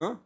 Huh?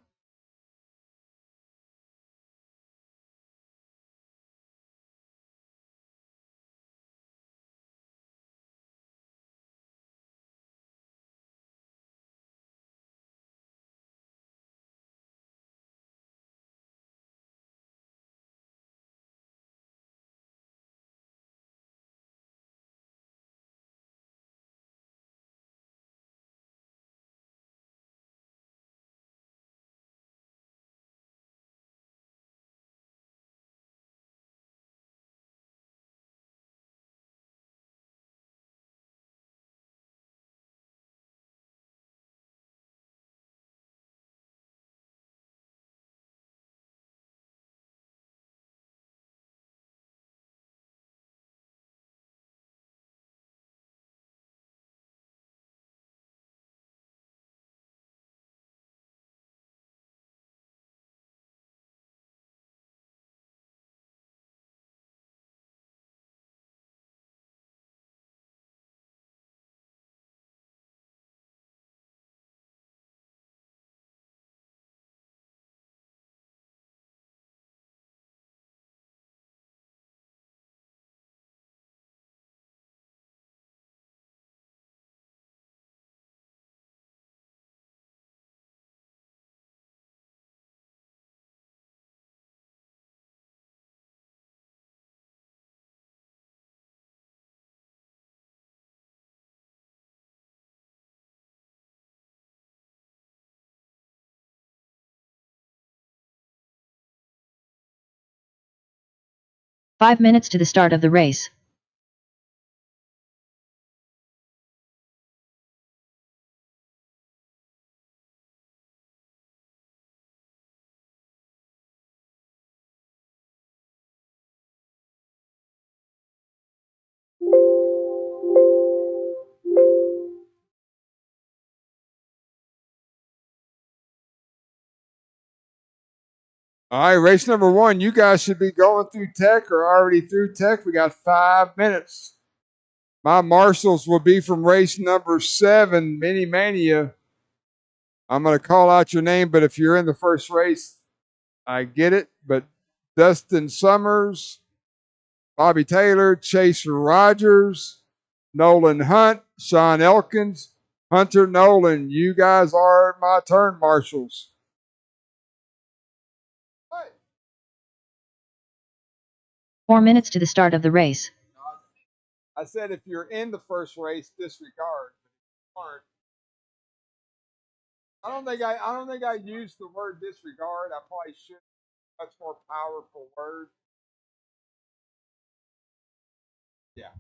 Five minutes to the start of the race. All right, race number one. You guys should be going through tech or already through tech. We got 5 minutes. My marshals will be from race number 7, Mini Mania. I'm going to call out your name, but if you're in the first race, I get it. But Dustin Summers, Bobby Taylor, Chaser Rogers, Nolan Hunt, Sean Elkins, Hunter Nolan. You guys are my turn marshals. 4 minutes to the start of the race. I said if you're in the first race, disregard. I don't think I used the word disregard. I probably should. Much more powerful word. Yeah.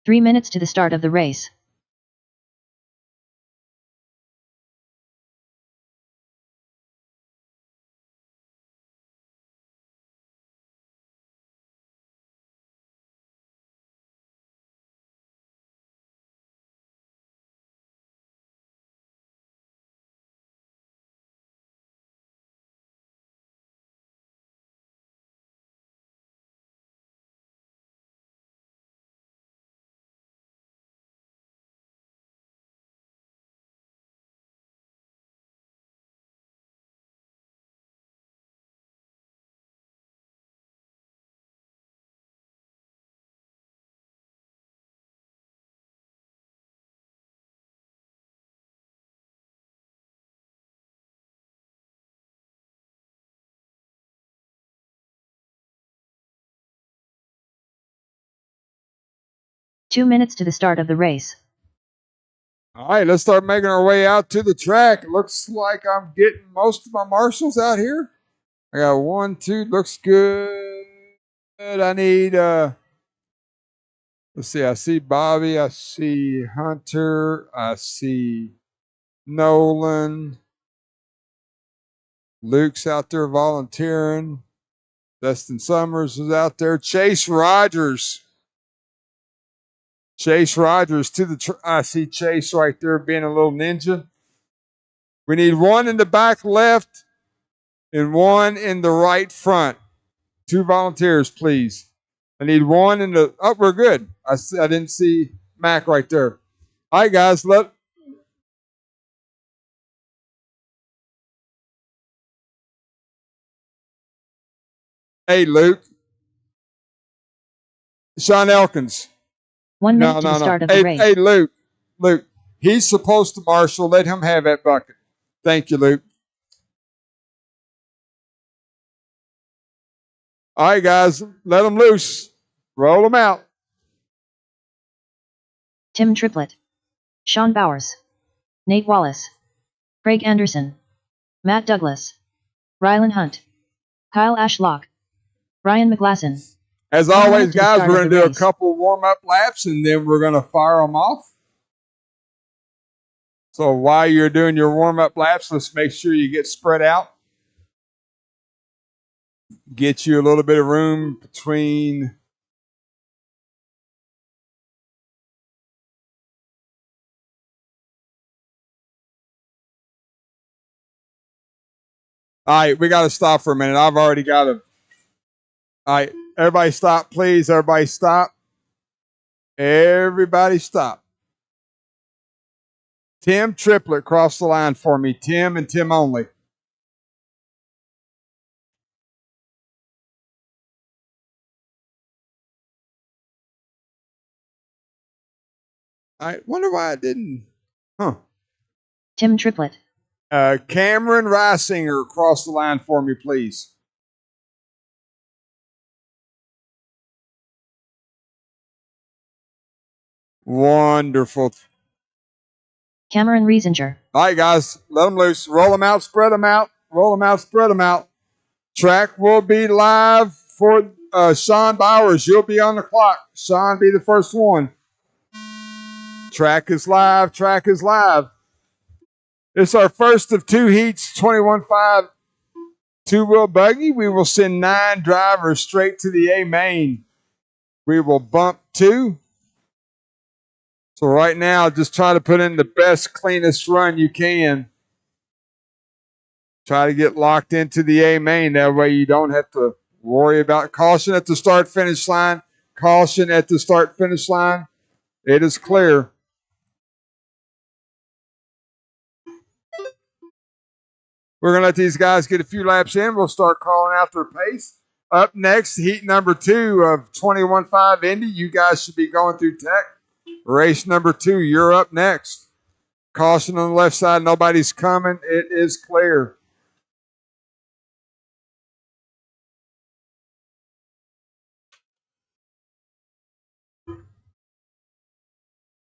3 minutes to the start of the race. Two minutes to the start of the race. All right, let's start making our way out to the track. It looks like I'm getting most of my marshals out here. I got 1, 2. Looks good. I need let's see. I see Bobby. I see Hunter. I see Nolan. Luke's out there volunteering. Dustin Summers is out there. Chase Rogers. Chase Rogers to the. I see Chase right there being a little ninja. We need one in the back left and one in the right front. 2 volunteers, please. I need one in the. Oh, we're good. I didn't see Mac right there. All right, guys. Hey, Luke. Sean Elkins. 1 minute to the start of the race. Hey, Luke. Luke. He's supposed to marshal. Let him have that bucket. Thank you, Luke. All right, guys. Let them loose. Roll them out. Tim Triplett, Sean Bowers, Nate Wallace, Craig Anderson, Matt Douglas, Rylan Hunt, Kyle Ashlock, Ryan McGlasson. As always, guys, we're going to do a couple warm-up laps, and then we're going to fire them off. So while you're doing your warm-up laps, let's make sure you get spread out. Get you a little bit of room between. All right, we got to stop for a minute. I've already got to. All right, everybody stop, please. Everybody stop. Everybody stop. Tim Triplett, cross the line for me. Tim and Tim only. I wonder why I didn't. Huh. Tim Triplett. Cameron Reisinger, cross the line for me, please. Wonderful. Cameron Reisinger. All right, guys, let them loose. Roll them out, spread them out. Roll them out, spread them out. Track will be live for Sean Bowers. You'll be on the clock. Sean, be the first one. Track is live. Track is live. It's our first of 2 heats, 21.5 two-wheel buggy. We will send 9 drivers straight to the A main. We will bump 2. So right now, just try to put in the best, cleanest run you can. Try to get locked into the A main. That way you don't have to worry about caution at the start-finish line. Caution at the start-finish line. It is clear. We're going to let these guys get a few laps in. We'll start calling out their pace. Up next, heat number 2 of 21.5 Indy. You guys should be going through tech. Race number 2, you're up next. Caution on the left side. Nobody's coming. It is clear.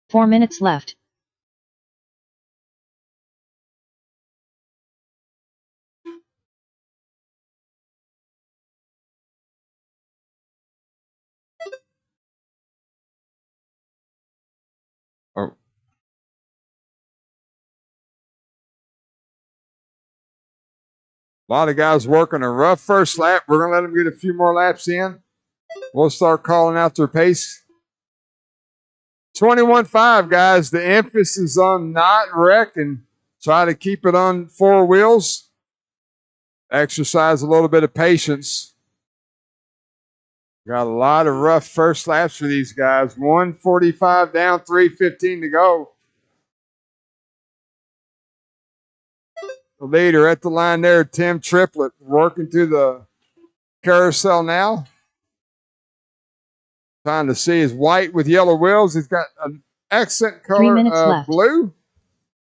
Four minutes left. Oh. A lot of guys working a rough first lap. We're going to let them get a few more laps in. We'll start calling out their pace. 21.5, guys. The emphasis on not wrecking. Try to keep it on 4 wheels. Exercise a little bit of patience. Got a lot of rough first laps for these guys. 145 down, 3:15 to go. The leader at the line there, Tim Triplett, working through the carousel now. Trying to see his white with yellow wheels. He's got an accent color of blue.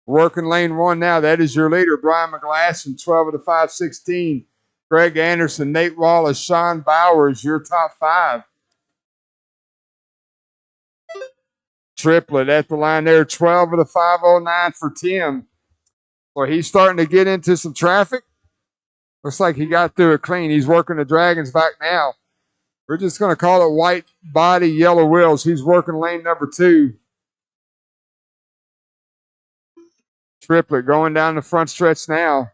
Working lane 1 now. That is your leader, Brian McGlasson, 12 of the 5:16. Greg Anderson, Nate Wallace, Sean Bowers, your top 5. Triplett at the line there, 12 of the 5:09 for Tim. So he's starting to get into some traffic. Looks like he got through it clean. He's working the Dragons back now. We're just going to call it white body, yellow wheels. He's working lane number 2. Triplet going down the front stretch now.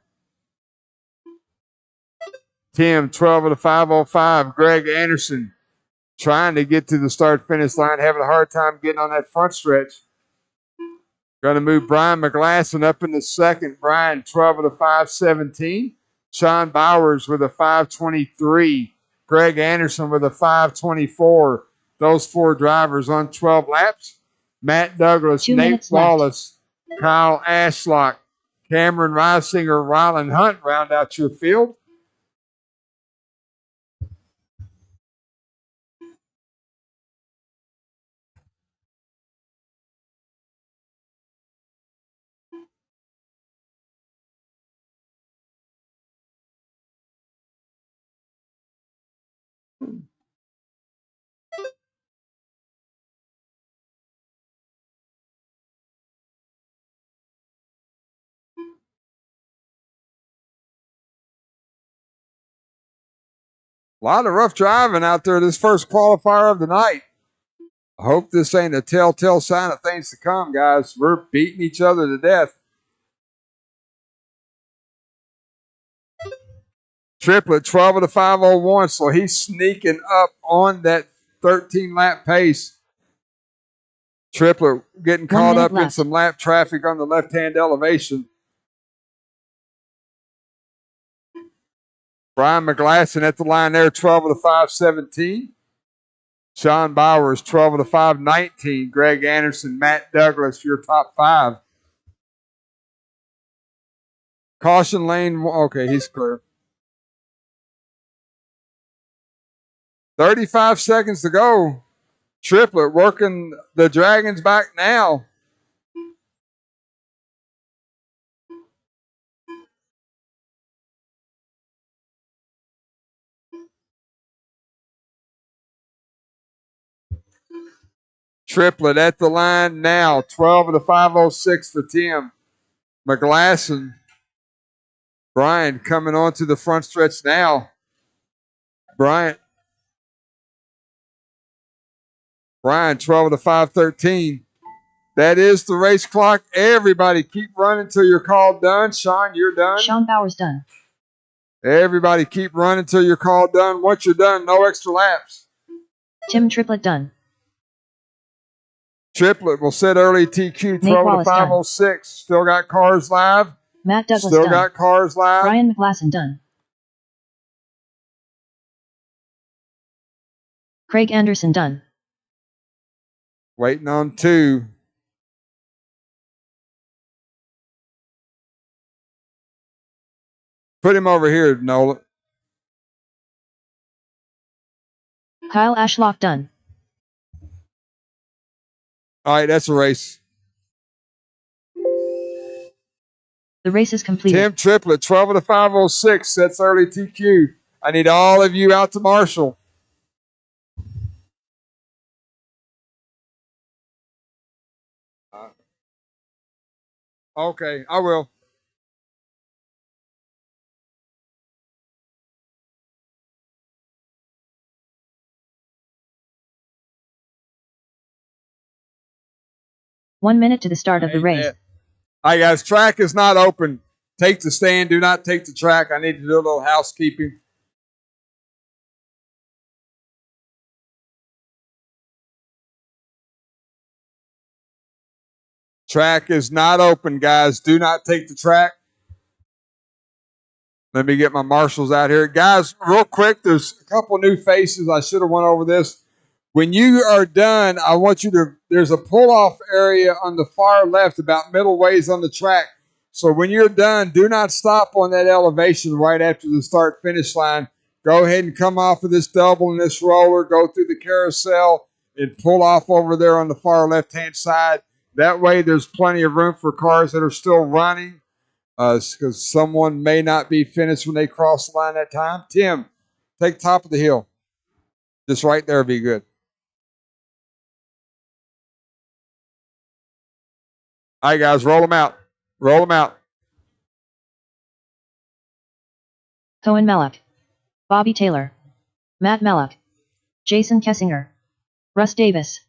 Tim, 12 of the 505. Greg Anderson trying to get to the start-finish line, having a hard time getting on that front stretch. Going to move Brian McGlasson up in the second. Brian, 12 of the 517. Sean Bowers with a 523. Greg Anderson with a 524. Those 4 drivers on 12 laps. Matt Douglas, Nate Wallace, Kyle Ashlock, Cameron Reisinger, Rylan Hunt round out your field. A lot of rough driving out there this first qualifier of the night. I hope this ain't a telltale sign of things to come, guys. We're beating each other to death. Triplet, 12 of the 501, so he's sneaking up on that 13-lap pace. Triplet getting caught up in some lap traffic on the left-hand elevation. Brian McGlasson at the line there, 12 of the 517. Sean Bowers, 12 of the 519. Greg Anderson, Matt Douglas, your top 5. Caution lane, okay, he's clear. 35 seconds to go. Triplet working the Dragons back now. Triplet at the line now. 12 of the 506 for Tim. McGlasson. Brian coming onto the front stretch now. Brian, 12 of the 513. That is the race clock. Everybody keep running till you're called done. Sean, you're done. Sean Bowers done. Everybody keep running till you're called done. Once you're done, no extra laps. Tim Triplet done. Triplet will set early TQ, 12 of the 506. Still got cars live. Matt Douglas Still done. got cars live. Brian McGlasson done. Craig Anderson done. Waiting on 2. Put him over here, Nola. Kyle Ashlock done. All right, that's a race. The race is completed. Tim Triplet, 12 of the 506, sets early TQ. I need all of you out to Marshall. Okay, I will. One minute to the start of the race. All right, guys, track is not open. Take the stand. Do not take the track. I need to do a little housekeeping. Track is not open, guys. Do not take the track. Let me get my marshals out here. Guys, real quick, there's a couple new faces. I should have went over this. When you are done, I want you to, there's a pull-off area on the far left about middle ways on the track. So when you're done, do not stop on that elevation right after the start-finish line. Go ahead and come off of this double and this roller, go through the carousel, and pull off over there on the far left-hand side. That way there's plenty of room for cars that are still running because someone may not be finished when they cross the line that time. Tim, take top of the hill. Just right there would be good. All right, guys, roll them out. Roll them out. Cohen Mellock, Bobby Taylor, Matt Mellock, Jason Kessinger, Russ Davis,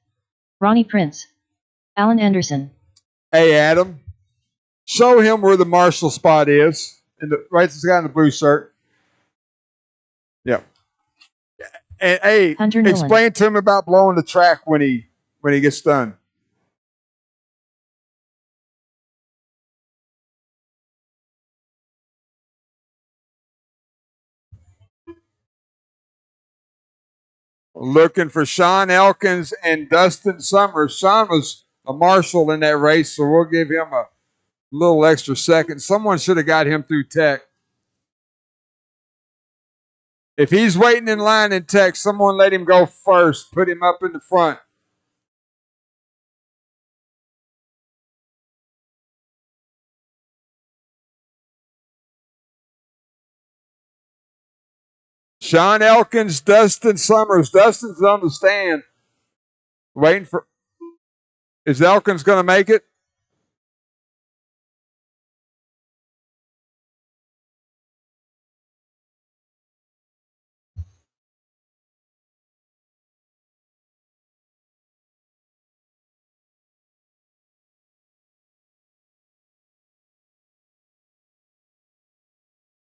Ronnie Prince, Alan Anderson. Hey, Adam, show him where the marshal spot is. Right, this guy in the blue shirt. Yep. And hey, Hunter Nolan. Explain to him about blowing the track when he gets done. Looking for Sean Elkins and Dustin Summers. Sean was a marshal in that race, so we'll give him a little extra second. Someone should have got him through Tech. If he's waiting in line in Tech, someone let him go first. Put him up in the front. Sean Elkins, Dustin Summers. Dustin's on the stand. Waiting for. Is Elkins going to make it?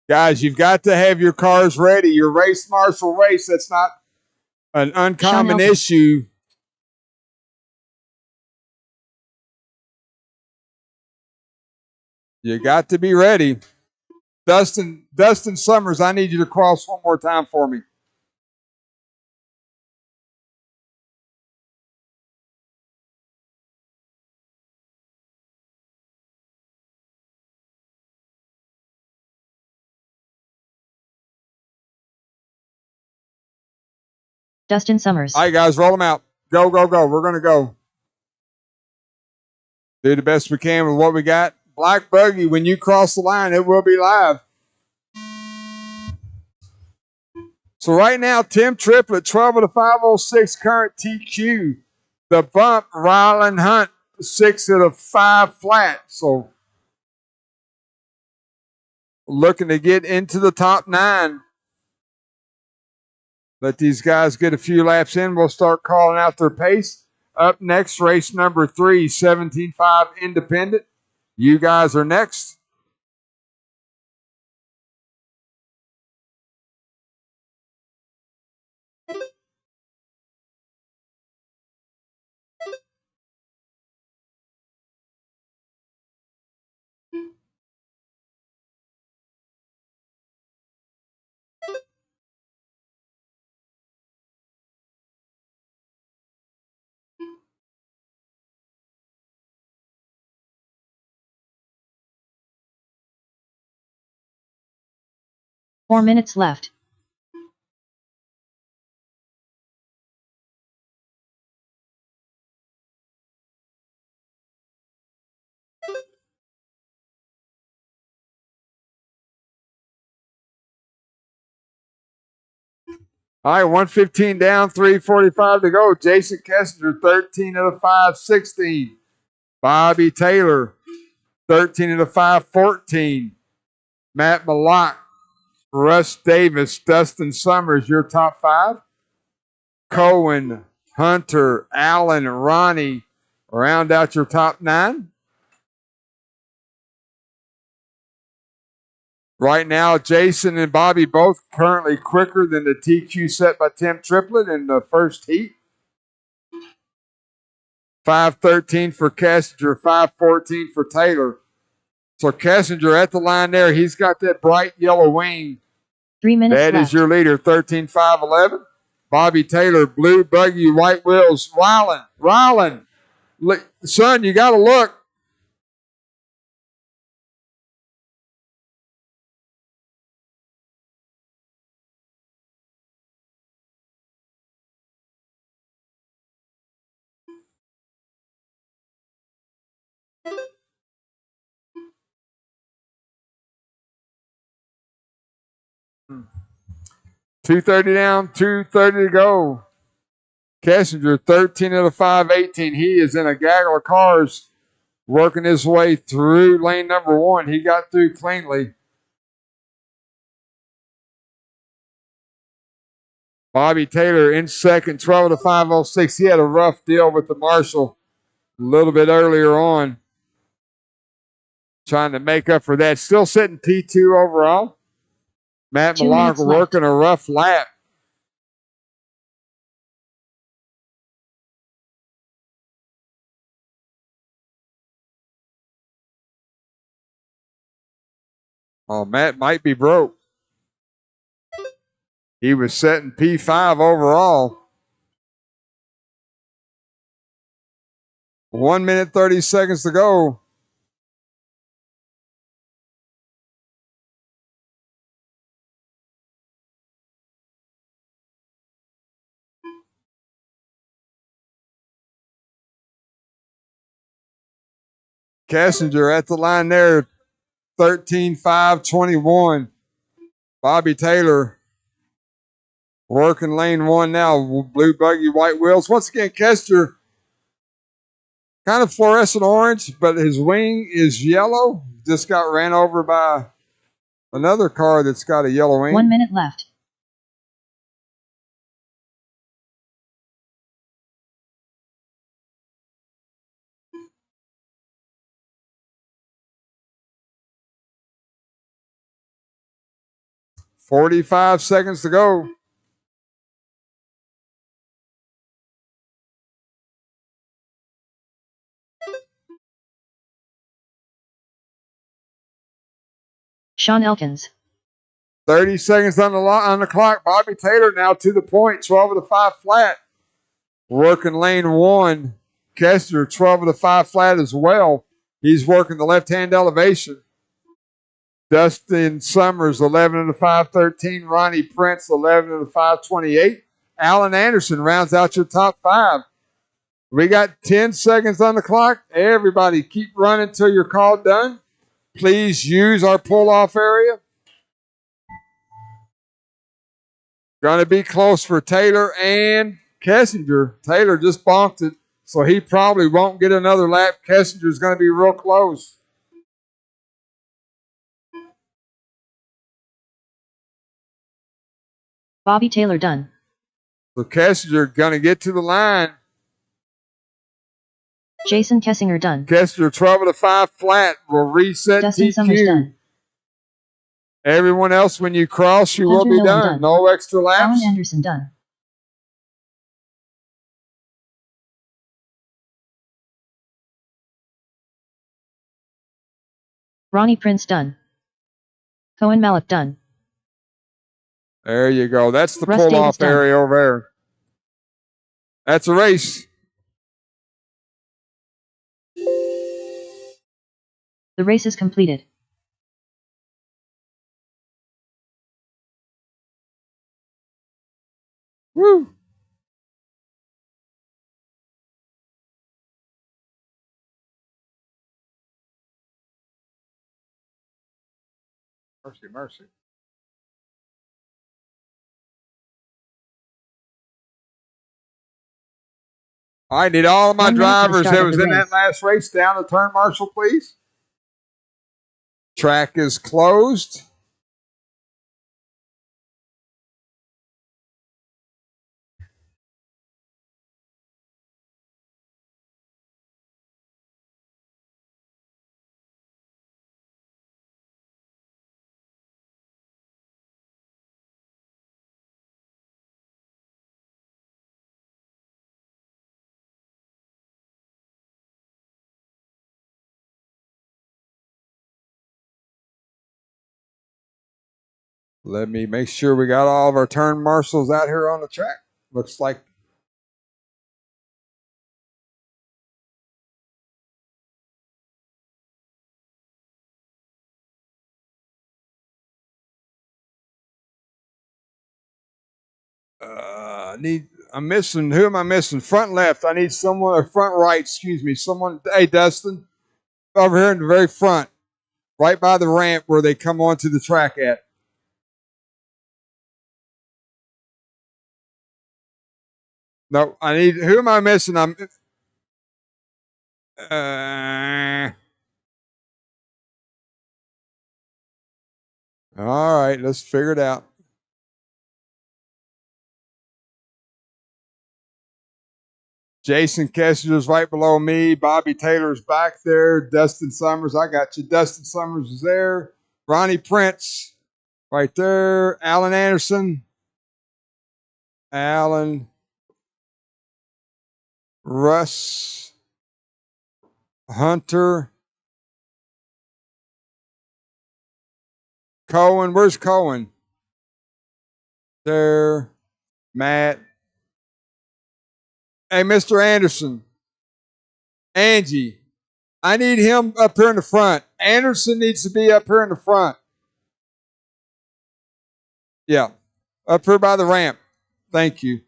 Guys, you've got to have your cars ready. Your race marshal race, that's not an uncommon issue. You got to be ready. Dustin Summers, I need you to cross one more time for me. Dustin Summers. All right, guys, roll them out. Go, go, go. We're going to go. Do the best we can with what we got. Black Buggy, when you cross the line, it will be live. So right now, Tim Triplett, 12 of the 506 current TQ. The bump, Rylan Hunt, 6 of the 5 flat. So looking to get into the top 9. Let these guys get a few laps in. We'll start calling out their pace. Up next, race number 3, 17.5 Independent. You guys are next. Four minutes left. All right, 115 down, 3:45 to go. Jason Kessinger, 13 of the 5, 16. Bobby Taylor, 13 of the 5, 14. Matt Malott, Russ Davis, Dustin Summers, your top 5. Cohen, Hunter, Allen, Ronnie, round out your top 9. Right now, Jason and Bobby both currently quicker than the TQ set by Tim Triplett in the first heat. 5:13 for Kessinger, 5:14 for Taylor. So Kessinger at the line there. He's got that bright yellow wing. 3 minutes left. That is your leader, 13.511. Bobby Taylor, blue buggy, white wheels. Rylan. Look, son, you got to look. $230 down, $230 to go. Kessinger, 13 of the 5, 18. He is in a gaggle of cars working his way through lane number 1. He got through cleanly. Bobby Taylor in second, 12 to 506. He had a rough deal with the marshal a little bit earlier on, trying to make up for that. Still sitting P2 overall. Matt 2 Malonga minutes left. working a rough lap. Oh, Matt might be broke. He was setting P5 overall. 1 minute, 30 seconds to go. Kessinger at the line there, 13-5-21. Bobby Taylor working lane one now. Blue buggy, white wheels. Once again, Kessinger kind of fluorescent orange, but his wing is yellow. Just got ran over by another car that's got a yellow wing. 1 minute left. $45 seconds to go. Sean Elkins. 30 seconds on the clock. Bobby Taylor now to the point, 12 of the 5 flat. Working lane one. Kester, 12 of the 5 flat as well. He's working the left-hand elevation. Dustin Summers, 11 of the 513. Ronnie Prince, 11 of the 528. Alan Anderson rounds out your top 5. We got 10 seconds on the clock. Everybody keep running till you're called done. Please use our pull-off area. Going to be close for Taylor and Kessinger. Taylor just bonked it, so he probably won't get another lap. Kessinger's going to be real close. Bobby Taylor done. So Kessinger going to get to the line. Jason Kessinger done. Kessinger 12 of the 5 flat will reset Dustin Summers TQ. done. Everyone else, when you cross, you will Hunter be Nolan done. done. No extra laps. Alan Anderson done. Ronnie Prince done. Cohen Malik done. There you go. That's the Russ pull-off Davis done. area over there. That's a race. The race is completed. Woo! Mercy, mercy. I need all of my 1 minute to the drivers start that of was the in that race. last race down the turn, Marshall, please. Track is closed. Let me make sure we got all of our turn marshals out here on the track. Looks like I'm missing. Who am I missing? Front left. I need someone, or front right, excuse me. Someone, hey, Dustin, over here in the very front, right by the ramp where they come onto the track at. No, I need, who am I missing? All right, let's figure it out. Jason Kessinger's right below me. Bobby Taylor's back there. Dustin Summers, I got you. Dustin Summers is there. Ronnie Prince right there. Alan Anderson. Alan. Russ. Hunter. Cohen. Where's Cohen? There. Matt. Hey, Mr. Anderson. Angie. I need him up here in the front. Anderson needs to be up here in the front. Yeah. Up here by the ramp. Thank you.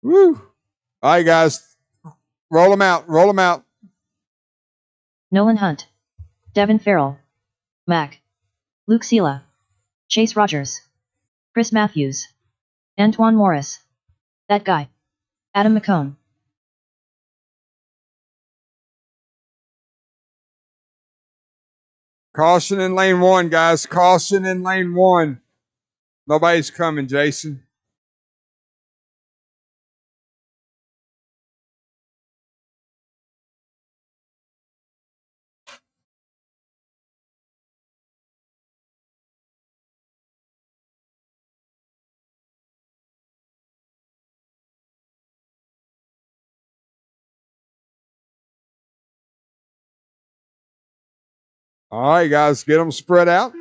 Woo. All right, guys. Roll them out. Roll them out. Nolan Hunt. Devin Farrell. Mac. Luke Sela. Chase Rogers. Chris Matthews. Antoine Morris. That guy. Adam McCone. Caution in lane 1, guys. Caution in lane 1. Nobody's coming, Jason. All right, guys. Get them spread out.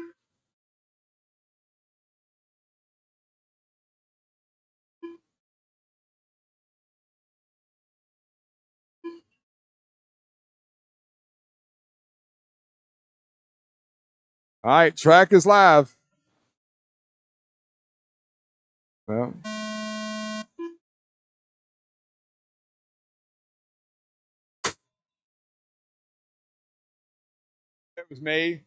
All right, track is live. Well, it was me.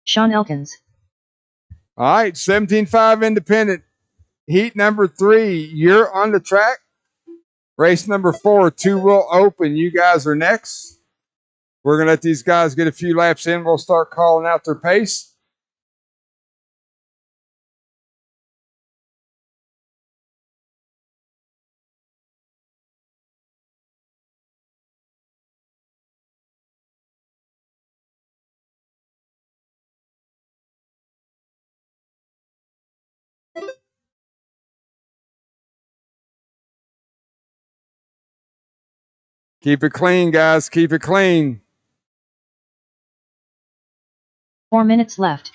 Sean Elkins. All right, 17.5 independent. Heat number 3, you're on the track. Race number 4, 2 will open. You guys are next. We're going to let these guys get a few laps in. We'll start calling out their pace. Keep it clean, guys. Keep it clean. 4 minutes left.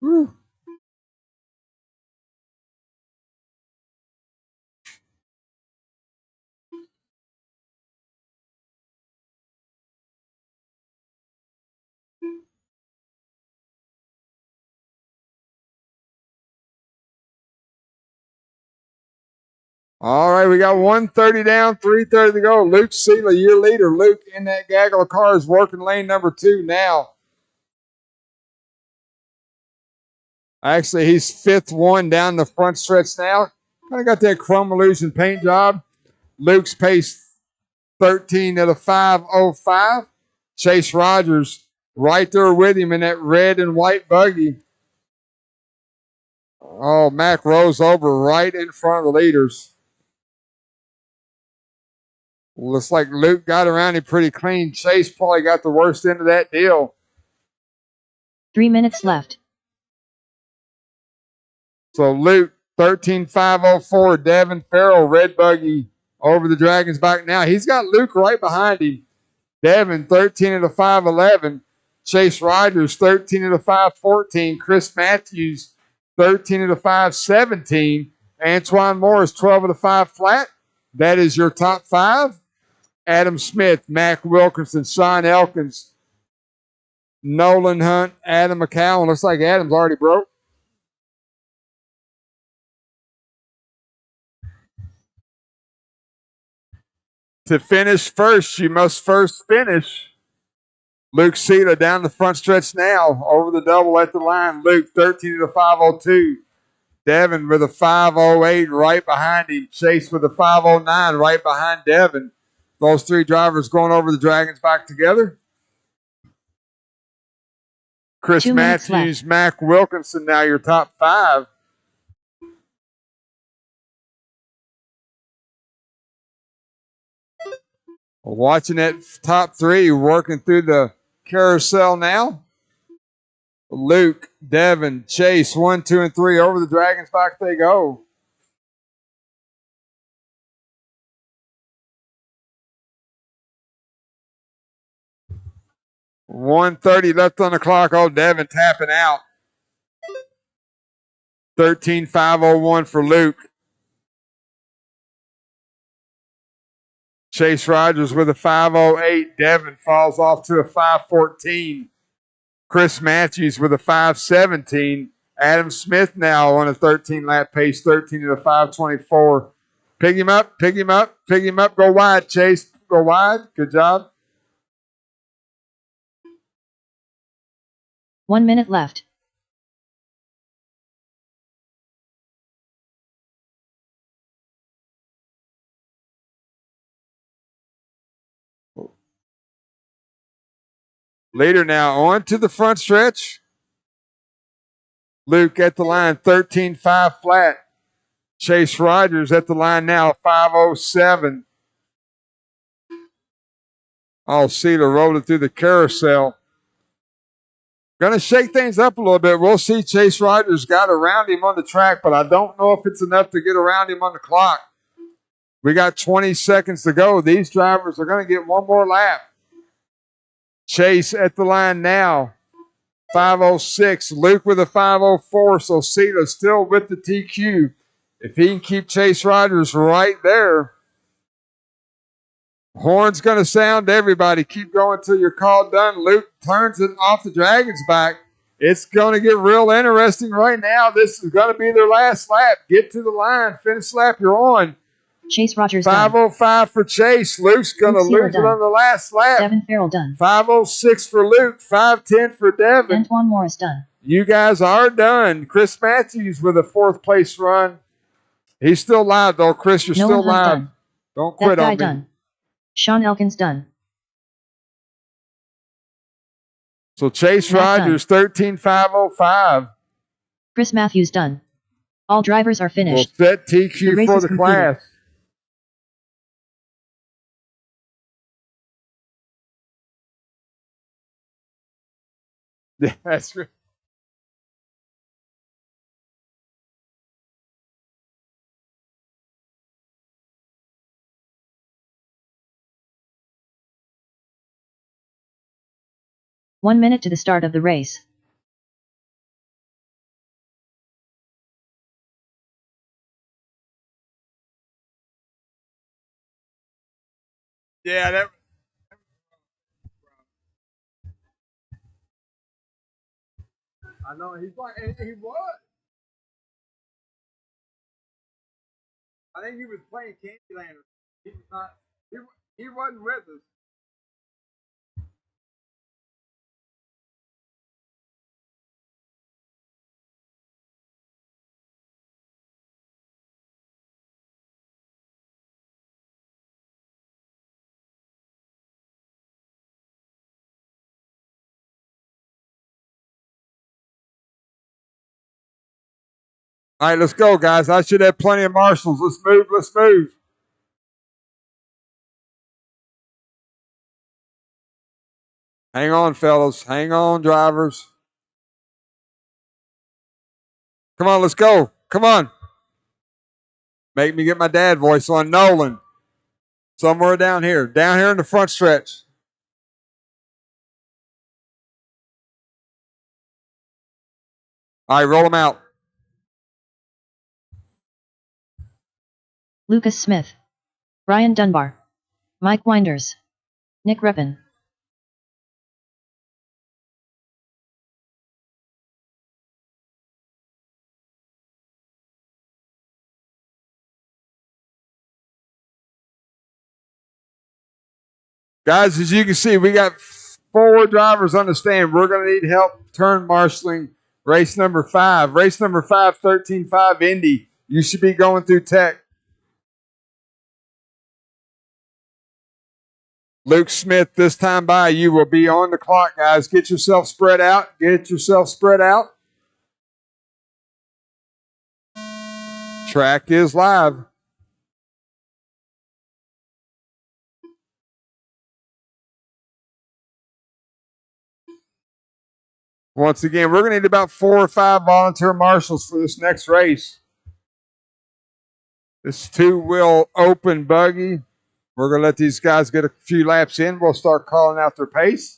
Woo. All right, we got 130 down, 330 to go. Luke Sela, your leader. Luke in that gaggle of cars working lane number 2 now. Actually, he's 5th one down the front stretch now. Kind of got that Chrome Illusion paint job. Luke's pace 13 at a 5:05. Chase Rogers right there with him in that red and white buggy. Oh, Mac rose over right in front of the leaders. Looks like Luke got around him pretty clean. Chase probably got the worst end of that deal. 3 minutes left. So Luke, 13.504. Devin Farrell, red buggy over the Dragon's back now. He's got Luke right behind him. Devin, 13 at a 5:11. Chase Rogers, 13 at a 5:14. Chris Matthews, 13 at a 5:17. Antoine Morris, 12 at a 5 flat. That is your top 5. Adam Smith, Mac Wilkinson, Sean Elkins, Nolan Hunt, Adam McCowan. Looks like Adam's already broke. To finish first, you must first finish. Luke Sela down the front stretch now, over the double at the line. Luke, 13 at a 5:02. Devin with a 5:08 right behind him. Chase with a 5:09 right behind Devin. Those three drivers going over the Dragons back together. Chris Matthews, Mac Wilkinson, now your top five. Watching that top three working through the carousel now. Luke, Devin, Chase, 1, 2, and 3 over the Dragons back they go. $1:30 left on the clock. Oh, Devin tapping out. 13.501 for Luke. Chase Rogers with a 5:08. Devin falls off to a 5:14. Chris Matthews with a 5:17. Adam Smith now on a 13-lap pace, 13 to a 5:24. Pick him up, pick him up, pick him up. Go wide, Chase. Go wide. Good job. 1 minute left. Leader now on to the front stretch. Luke at the line, 13.5 flat. Chase Rogers at the line now, 5:07. Cedar rolling through the carousel. Going to shake things up a little bit. We'll see. Chase Rogers got around him on the track, but I don't know if it's enough to get around him on the clock. We got 20 seconds to go. These drivers are going to get one more lap. Chase at the line now, 5:06. Luke with a 5:04, so Cedar still with the TQ. If he can keep Chase Rogers right there, horn's going to sound to everybody. Keep going till you're called done. Luke turns it off the Dragons' back. It's going to get real interesting right now. This is going to be their last lap. Get to the line. Finish lap you're on. Chase Rogers 5:05 for Chase. Luke's going to lose it on the last lap. Devin Farrell done. 5:06 for Luke. 5:10 for Devin. Antoine Morris done. You guys are done. Chris Matthews with a 4th place run. He's still live though. Chris, you're still live. Done. Don't quit on me. Done. Sean Elkins done. So Chase Rogers, 13.505. Chris Matthews done. All drivers are finished. We'll set TQ for the class. Yeah, that's right. One minute to the start of the race. Yeah, that. I know he was. I think he was playing Candyland. He was not. He wasn't with us. All right, let's go, guys. I should have plenty of marshals. Let's move. Let's move. Hang on, fellas. Hang on, drivers. Come on, let's go. Come on. Make me get my dad voice on. Nolan. Somewhere down here. Down here in the front stretch. All right, roll them out. Lucas Smith. Ryan Dunbar. Mike Winders. Nick Reppin. Guys, as you can see, we got 4 drivers on the stand. We're going to need help turn marshaling race number 5. Race number 5, 13.5 Indy. You should be going through tech. Luke Smith, this time by, you will be on the clock, guys. Get yourself spread out. Get yourself spread out. Track is live. Once again, we're going to need about 4 or 5 volunteer marshals for this next race. This two-wheel open buggy. We're going to let these guys get a few laps in. We'll start calling out their pace.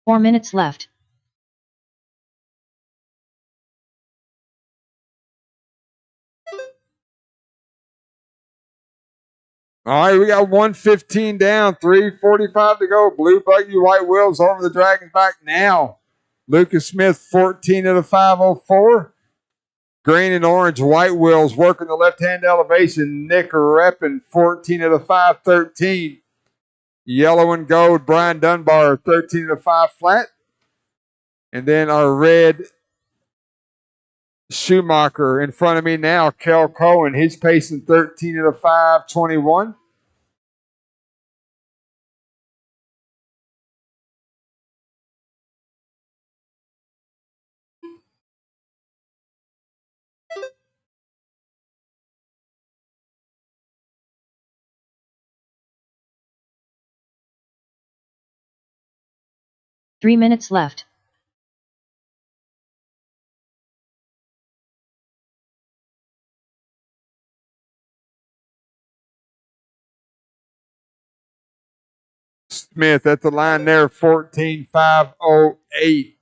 Four minutes left. All right, we got 115 down, 3:45 to go. Blue buggy, white wheels over the Dragon's back now. Lucas Smith, 14 of the 504. Green and orange, white wheels working the left-hand elevation. Nick Reppin, 14 of the 513. Yellow and gold, Brian Dunbar, 13 of the 5 flat. And then our red Schumacher in front of me now, Kel Cohen. He's pacing 13 of the 521. Three minutes left. Smith at the line there, 14,508.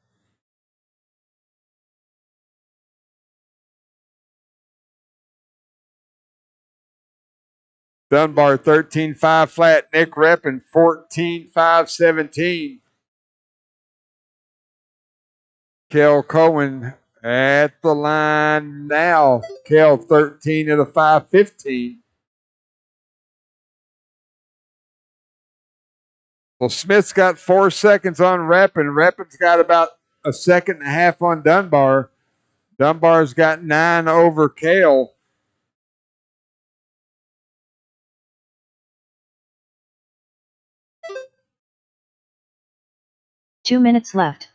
Dunbar, 13.5 flat. Nick Reppin, 14.517. Kel Cohen at the line now. Kel, 13 of the 515. Well, Smith's got 4 seconds on Reppin. Reppin's got about a second and a half on Dunbar. Dunbar's got 9 over Kale. Two minutes left.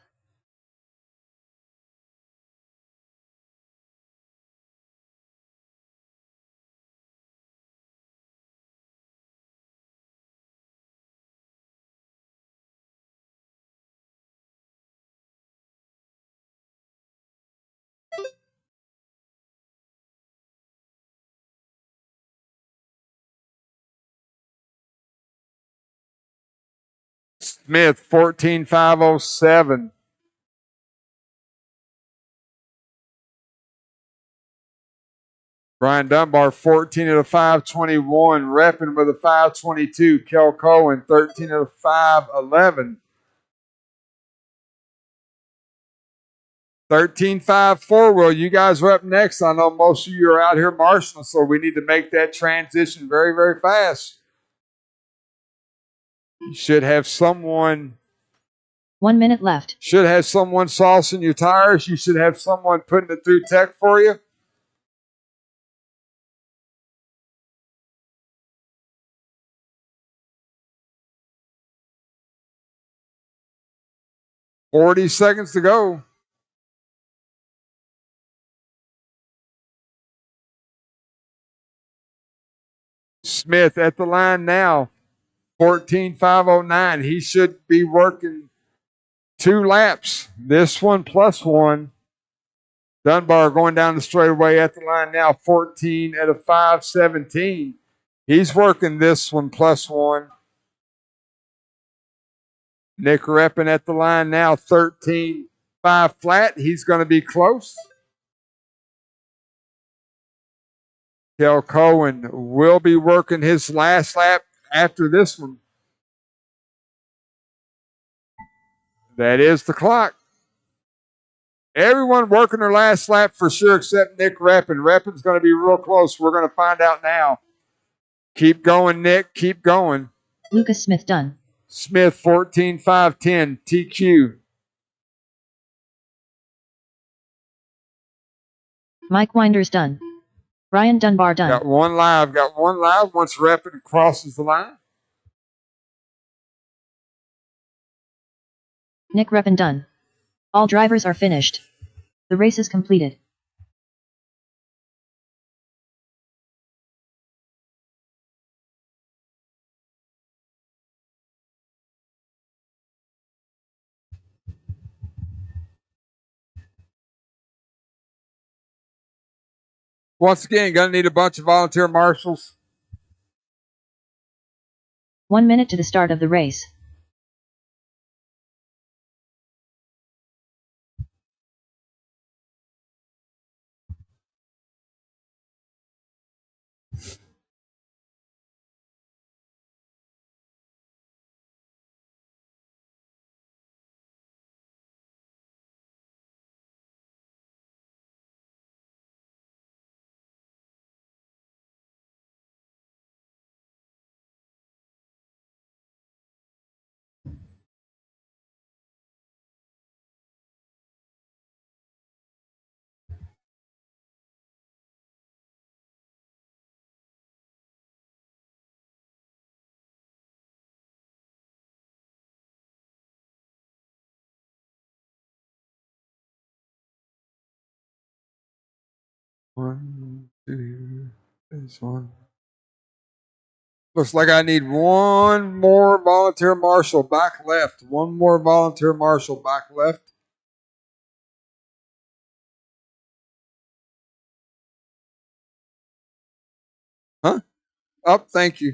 Smith, 14.507. Brian Dunbar, 14 of the 521. Reppin with a 522. Kel Cohen, 13 of the 511. 13.5 four-wheel. You guys are up next. I know most of you are out here marshaling, so we need to make that transition very, very fast. You should have someone. 1 minute left. Should have someone saucing your tires. You should have someone putting it through tech for you. $40 seconds to go. Smith at the line now, 14.509. He should be working 2 laps. This one plus 1. Dunbar going down the straightaway at the line now, 14 at a 517. He's working this one plus 1. Nick Reppin at the line now, 13.5 flat. He's going to be close. Kel Cohen will be working his last lap after this one. That is the clock. Everyone working their last lap for sure except Nick Reppin. Reppin's going to be real close. We're going to find out now. Keep going, Nick. Keep going. Lucas Smith done. Smith 14.510 TQ. Mike Winders done. Ryan Dunbar done. Got one live. Got one live once Reppin crosses the line. Nick Reppin done. All drivers are finished. The race is completed. Once again, going to need a bunch of volunteer marshals. 1 minute to the start of the race. One, two, there's one. Looks like I need one more volunteer marshal back left. One more volunteer marshal back left. Huh? Up, thank you.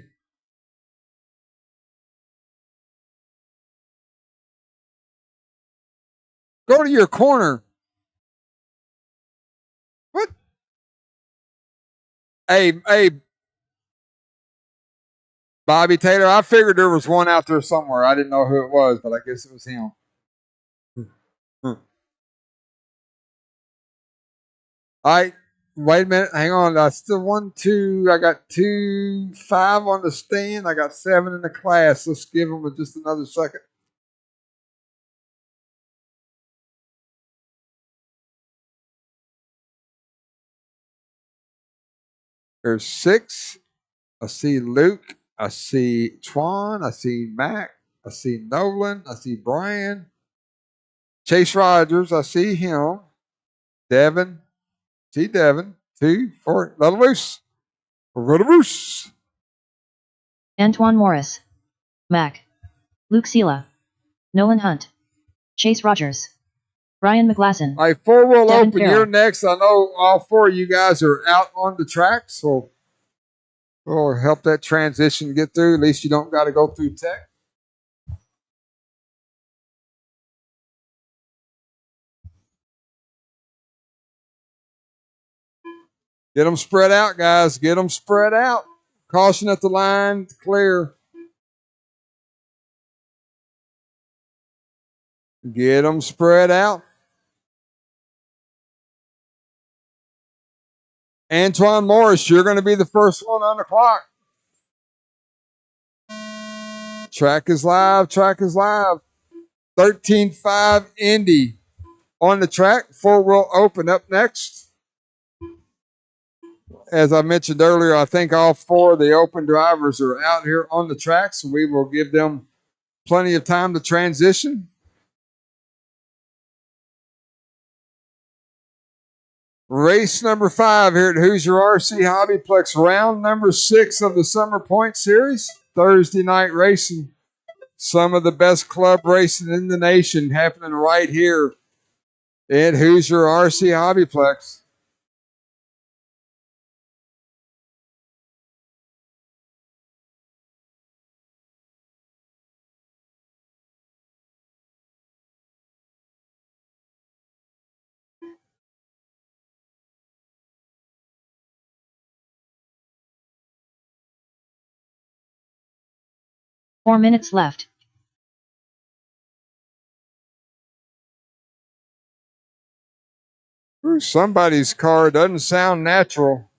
Go to your corner. What? Hey, Bobby Taylor, I figured there was one out there somewhere. I didn't know who it was, but I guess it was him. All right, wait a minute. Hang on. I still 1, 2. I got 2, 5 on the stand. I got 7 in the class. Let's give them just another second. There's 6. I see Luke. I see Twan. I see Mac. I see Nolan. I see Brian. Chase Rogers. I see him. Devin. See Devin. 2, 4. Let loose. Let loose. Antoine Morris. Mac. Luke Sela. Nolan Hunt. Chase Rogers. Ryan McGlasson. All right, 4 will Devin open. Farrell. You're next. I know all 4 of you guys are out on the track, so we'll help that transition get through. At least you don't got to go through tech. Get them spread out, guys. Get them spread out. Caution at the line, clear. Get them spread out. Antoine Morris, you're going to be the first one on the clock. Track is live. Track is live. 13.5 Indy on the track. 4 will open up next. As I mentioned earlier, I think all 4 of the open drivers are out here on the track, so we will give them plenty of time to transition. Race number 5 here at Hoosier RC Hobbyplex, round number 6 of the Summer Point Series. Thursday night racing. Some of the best club racing in the nation happening right here at Hoosier RC Hobbyplex. 4 minutes left. Ooh, somebody's car doesn't sound natural.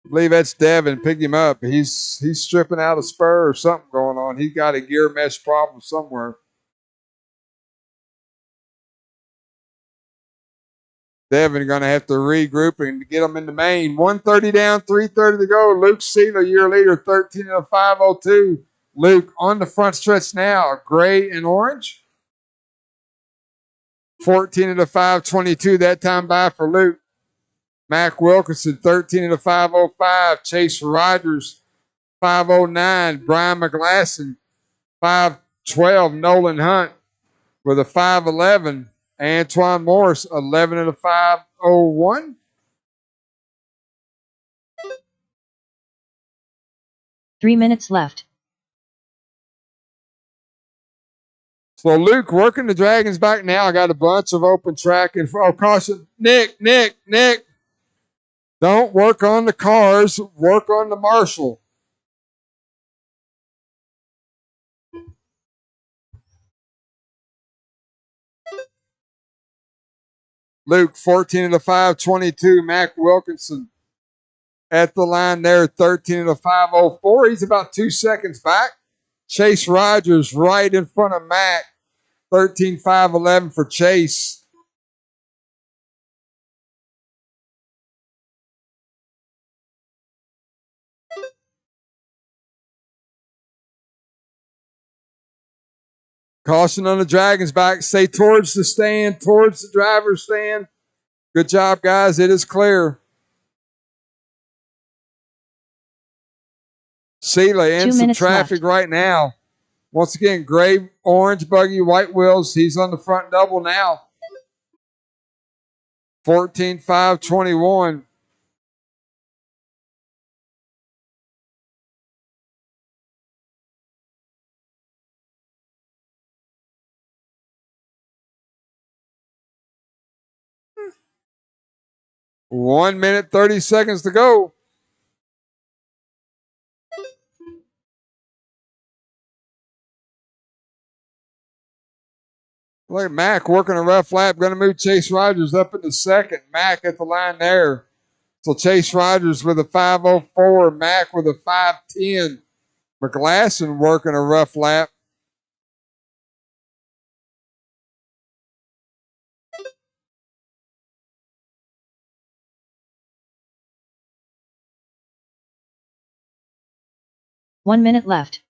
I believe that's Devin. Pick him up. He's stripping out a spur or something going on. He's got a gear mesh problem somewhere. Devin going to have to regroup and get them in the main. 130 down, 3:30 to go. Luke Sealer, year leader, 13 and a 502. Luke on the front stretch now, gray and orange. 14 and a 522 that time by for Luke. Mac Wilkinson, 13 and a 505. Chase Rogers, 509. Brian McGlasson, 512. Nolan Hunt with a 511. Antoine Morris, 11 and a 501. Three minutes left. So Luke working the Dragons back now. I got a bunch of open track and caution. Nick. Don't work on the cars. Work on the Marshall. Luke 14 and a 522. Mac Wilkinson at the line there, 13 and a 504. He's about 2 seconds back. Chase Rogers right in front of Mac. 13.511 for Chase. Caution on the Dragons back. Stay towards the stand, towards the driver's stand. Good job, guys. It is clear. Sealy in some traffic right now. Once again, gray, orange buggy, white wheels. He's on the front double now. 14.521. One minute, 30 seconds to go. Look at Mac working a rough lap. Going to move Chase Rogers up into second. Mac at the line there. So Chase Rogers with a 504. Mac with a 510. McGlasson working a rough lap. One minute left.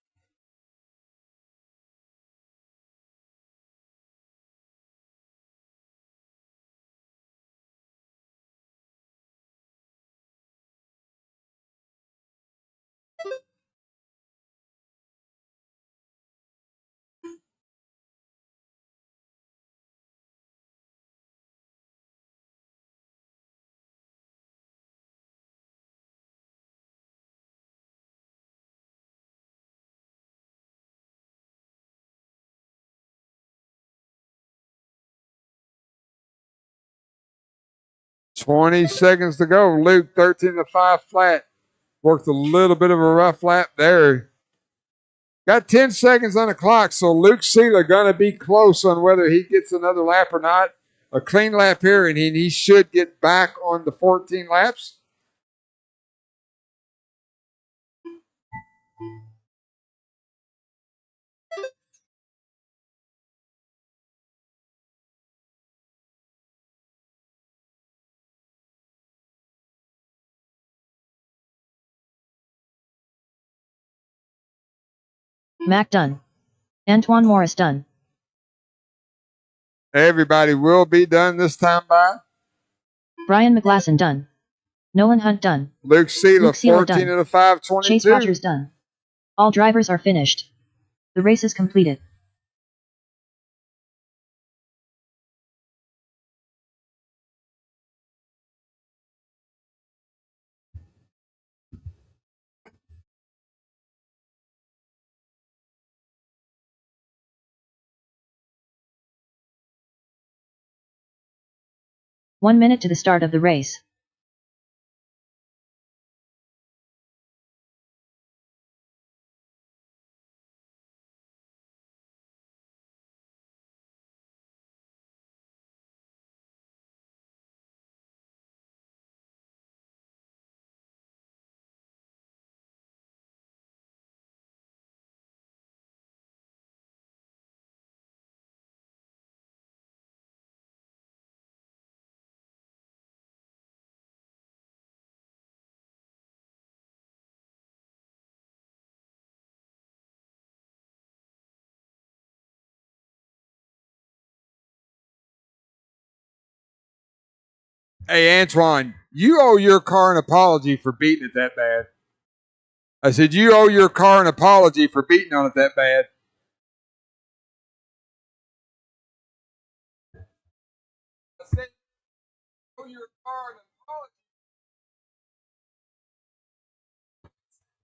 Twenty seconds to go. Luke 13 to 5 flat. Worked a little bit of a rough lap there. Got 10 seconds on the clock, so Luke Sealer going to be close on whether he gets another lap or not. A clean lap here, and he should get back on the 14 laps. Mac done. Antoine Morris done. Everybody will be done this time by. Brian McGlasson done. Nolan Hunt done. Luke Sealer 14 done. and a 522. Chase Rogers done. All drivers are finished. The race is completed. One minute to the start of the race. Hey, Antoine, you owe your car an apology for beating it that bad. I said, you owe your car an apology for beating on it that bad. I said, you owe your car an apology.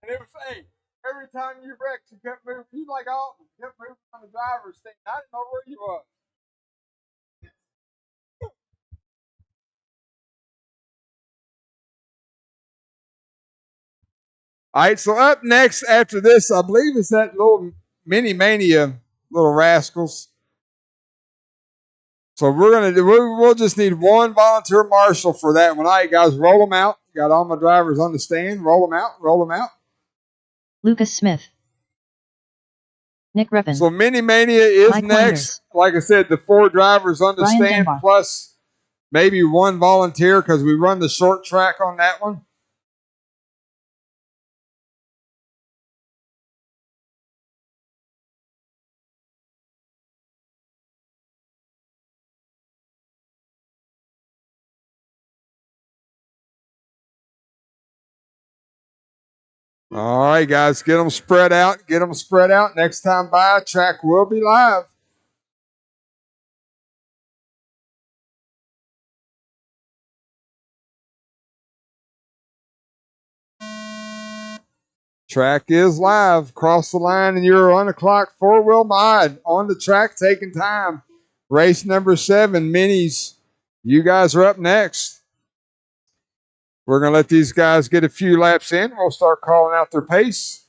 And it was, hey, every time you wrecked, you kept moving. You like Alton, kept moving on the driver's seat. I didn't know where you was. All right, so up next after this, I believe it's that little mini mania, little rascals. So we'll just need one volunteer marshal for that one. All right, guys, roll them out. Got all my drivers on the stand. Roll them out. Roll them out. Lucas Smith. Nick Reppin. So Mini Mania is Mike next. Winders. Like I said, the 4 drivers on the Ryan stand Dunbar. plus maybe one volunteer because we run the short track on that one. All right, guys, get them spread out. Get them spread out. Next time by, track will be live. Track is live. Cross the line and you're on the clock. 4-wheel mod on the track taking time. Race number 7, minis. You guys are up next. We're going to let these guys get a few laps in. We'll start calling out their pace.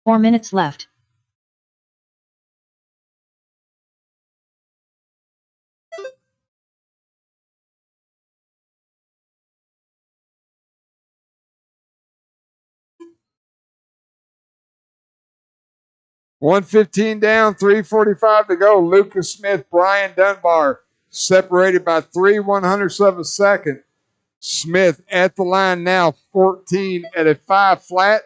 Four minutes left. $115 down, $345 to go. Lucas Smith, Brian Dunbar, separated by 3/100ths of a second. Smith at the line now, 14 at a 5 flat.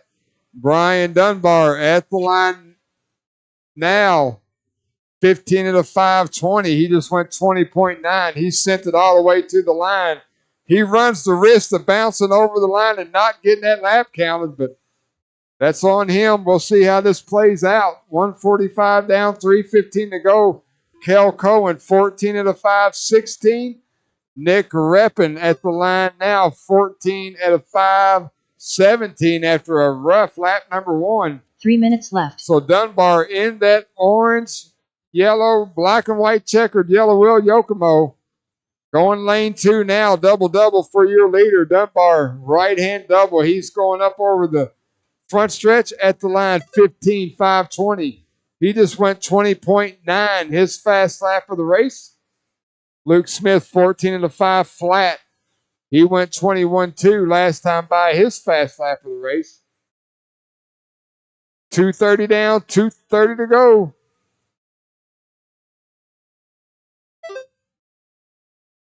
Brian Dunbar at the line now, 15 at a 5:20. He just went 20.9. He sent it all the way to the line. He runs the risk of bouncing over the line and not getting that lap counted, but that's on him. We'll see how this plays out. 145 down, 3:15 to go. Kel Cohen, 14 at a 5:16. Nick Reppin at the line now, 14 at a 5:17 after a rough lap number 1. 3 minutes left. So Dunbar in that orange, yellow, black and white checkered yellow wheel Yokomo. Going lane 2 now, double for your leader, Dunbar. Right hand double. He's going up over the front stretch at the line, 15.520. He just went 20.9, his fast lap of the race. Luke Smith, 14 and a 5 flat. He went 21.2 last time by, his fast lap of the race. 230 down, 230 to go.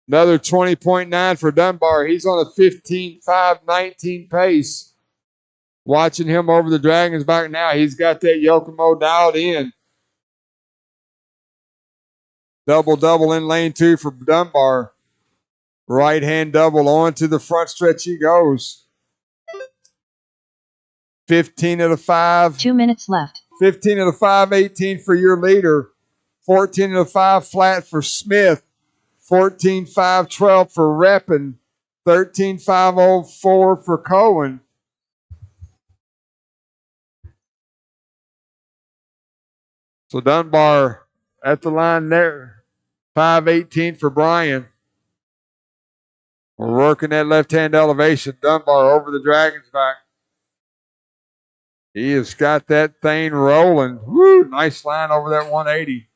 Another 20.9 for Dunbar. He's on a 15.519 pace. Watching him over the Dragon's back now. He's got that Yokomo dialed in. Double in lane 2 for Dunbar. Right hand double on to the front stretch he goes. 15 at a 5. 2 minutes left. 15 at a 5:18 for your leader. 14 at a 5 flat for Smith. 14.512 for Reppin. 13.504 for Cohen. So Dunbar at the line there. 5:18 for Brian. We're working that left-hand elevation. Dunbar over the Dragon's back. He has got that thing rolling. Woo! Nice line over that 180.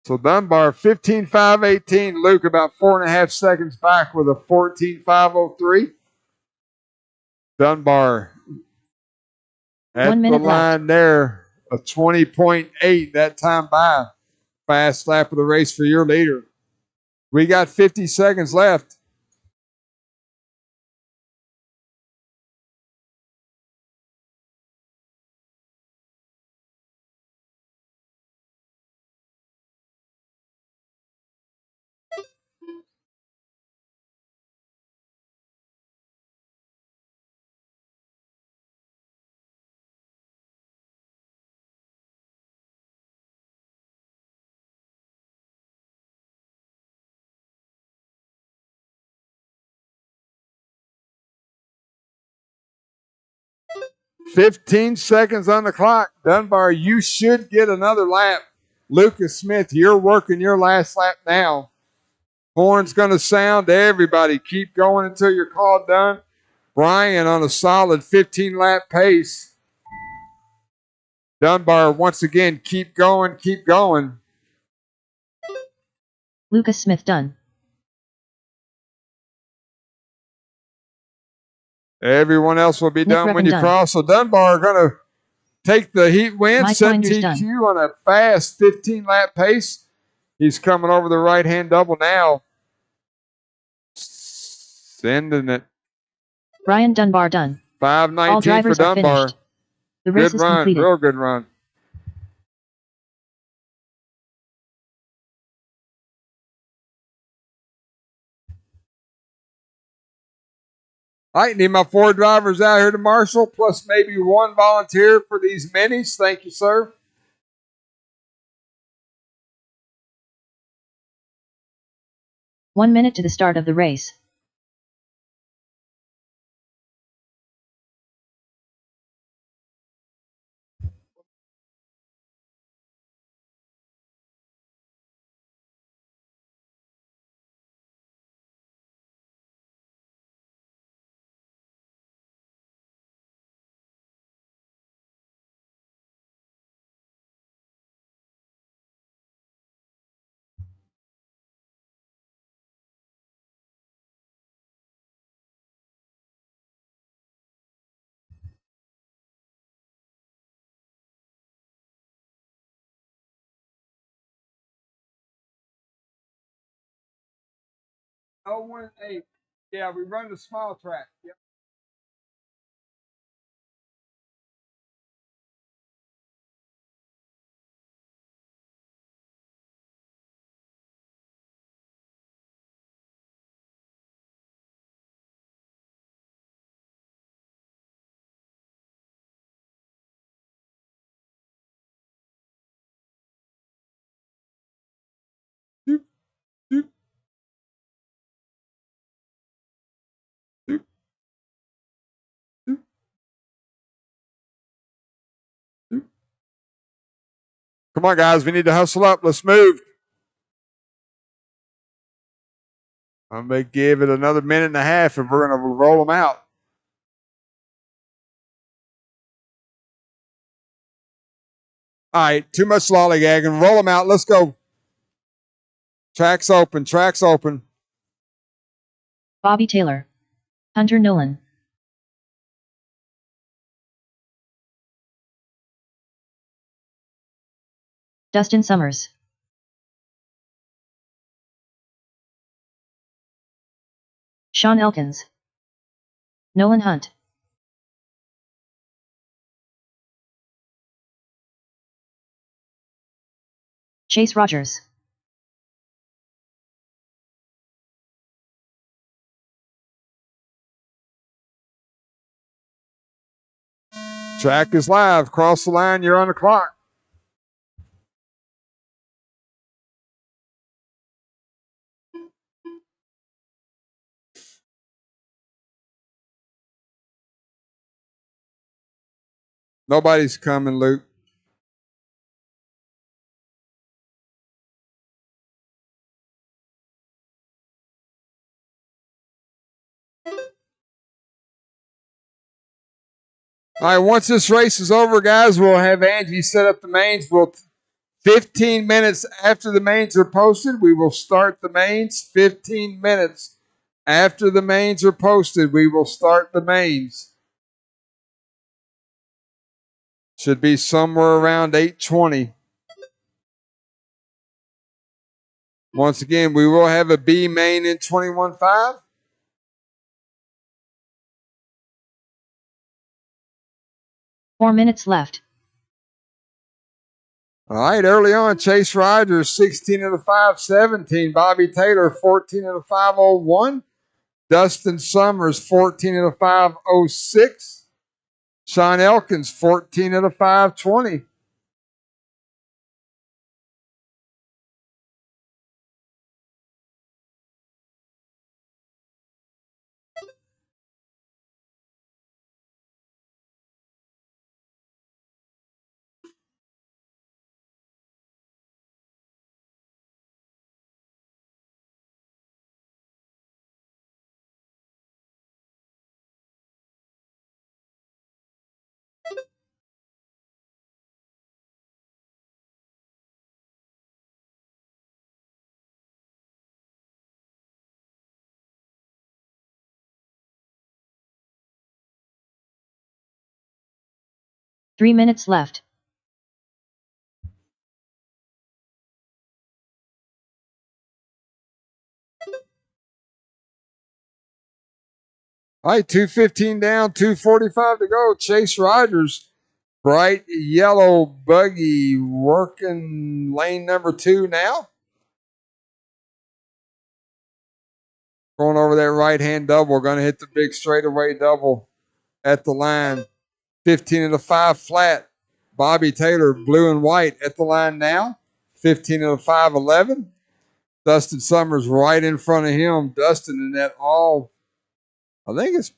So Dunbar 15.518. Luke about 4.5 seconds back with a 14.503. Dunbar at 1 minute the line left. there. A 20.8 that time by. Fast lap of the race for your leader. We got 50 seconds left. $15 seconds on the clock. Dunbar, you should get another lap. Lucas Smith, you're working your last lap now. Horn's going to sound to everybody. Keep going until you're called done. Brian on a solid 15 lap pace. Dunbar, once again, keep going, keep going. Lucas Smith done. Everyone else will be Nick done when Reppin you done. cross. So Dunbar going to take the heat win, Mike set Winders TQ done. on a fast 15 lap pace. He's coming over the right hand double now. Sending it. Brian Dunbar done. 5:19 All for drivers are Dunbar. finished. The race Good is run, completed. real good run. All right, need my 4 drivers out here to marshal, plus maybe 1 volunteer for these minis. Thank you, sir. One minute to the start of the race. Oh, 1-8. Yeah, we run the small track. Yep. Doop, doop, doop, doop, doop. Come on, guys. We need to hustle up. Let's move. I'm going to give it another minute and a half and we're going to roll them out. All right, too much lollygagging. Roll them out. Let's go. Track's open. Track's open. Bobby Taylor. Hunter Nolan. Dustin Summers. Sean Elkins. Nolan Hunt. Chase Rogers. Track is live. Cross the line. You're on the clock. Nobody's coming, Luke. All right, once this race is over, guys, we'll have Angie set up the mains. 15 minutes after the mains are posted, we will start the mains. 15 minutes after the mains are posted, we will start the mains. Should be somewhere around 8:20. Once again, we will have a B main in 21.5. Four minutes left. All right, early on, Chase Rogers, 16 of the 5:17. Bobby Taylor, 14 of the 5:01. Dustin Summers, 14 of the 5:06. Sean Elkins, 14 of the 5:20. Three minutes left. All right, 2:15 down, 2:45 to go. Chase Rogers, bright yellow buggy, working lane number 2 now. Going over that right-hand double. Going to hit the big straightaway double at the line. 15 of the 5 flat. Bobby Taylor, blue and white at the line now. 15 of the 5:11. Dustin Summers right in front of him. Dustin in that I think it's,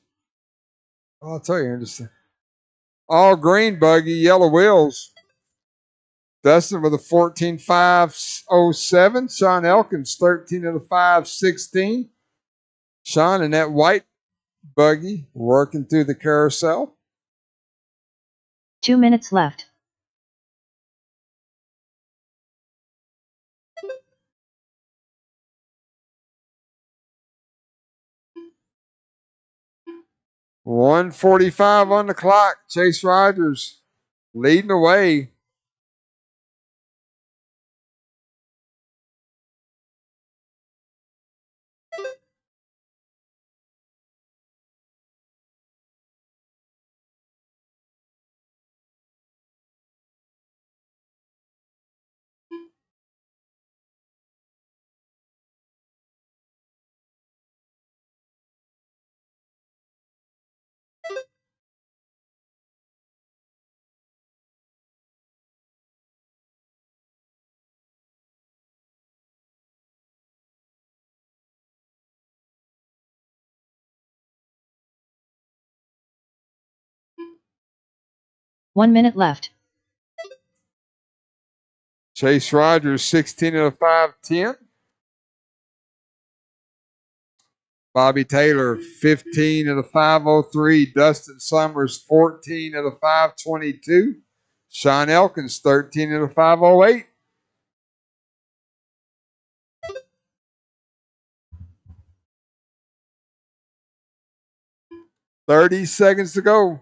I'll tell you, interesting. All green buggy, yellow wheels. Dustin with a 14.507. Sean Elkins, 13 of the 5:16. Sean in that white buggy working through the carousel. 2 minutes left. $1:45 on the clock. Chase Rogers leading the way. One minute left. Chase Rogers, 16 of the 5:10. Bobby Taylor, 15 of the 5:03. Dustin Summers, 14 of the 5:22. Sean Elkins, 13 of the 5:08. $30 seconds to go.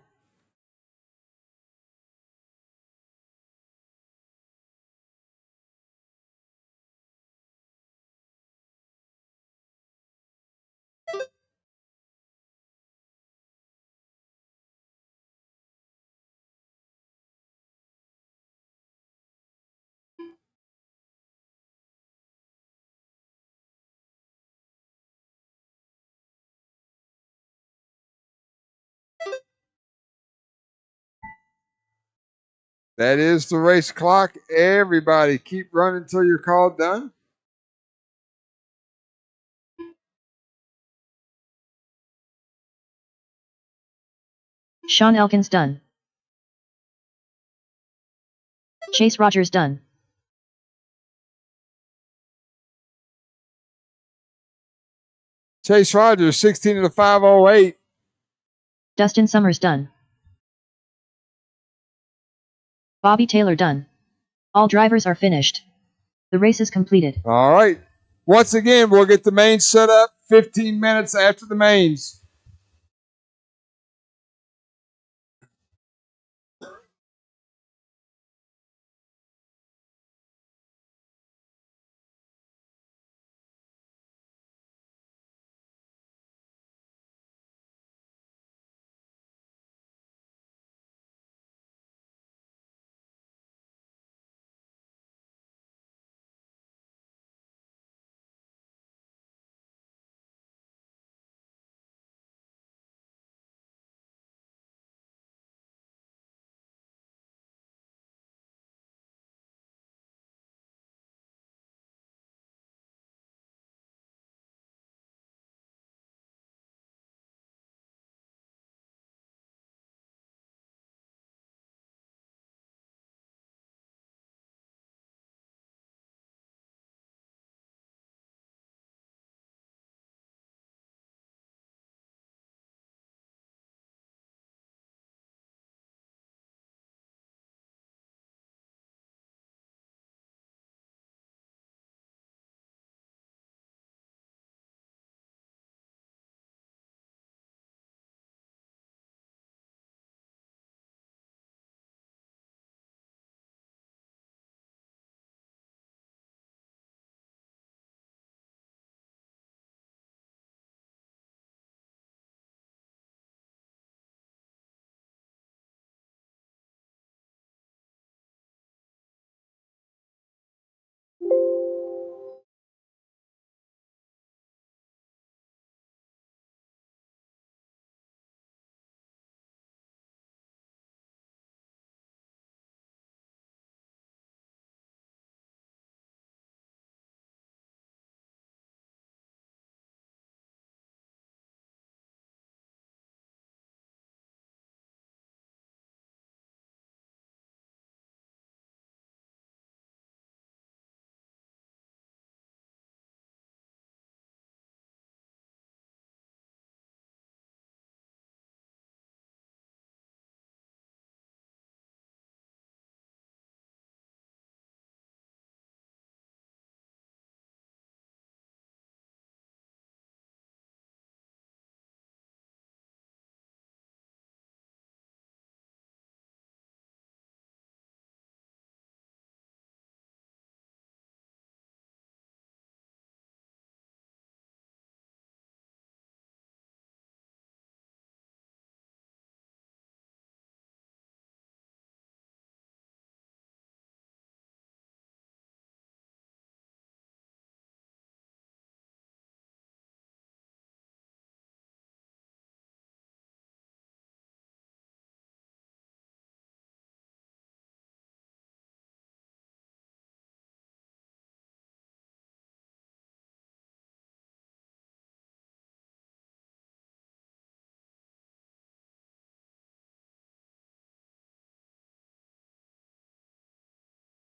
That is the race clock. Everybody keep running until you're called done. Sean Elkins done. Chase Rogers done. Chase Rogers, 16 to 508. Dustin Summers done. Bobby Taylor done. All drivers are finished. The race is completed. All right. Once again, we'll get the mains set up 15 minutes after the mains.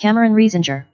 Cameron Riesinger.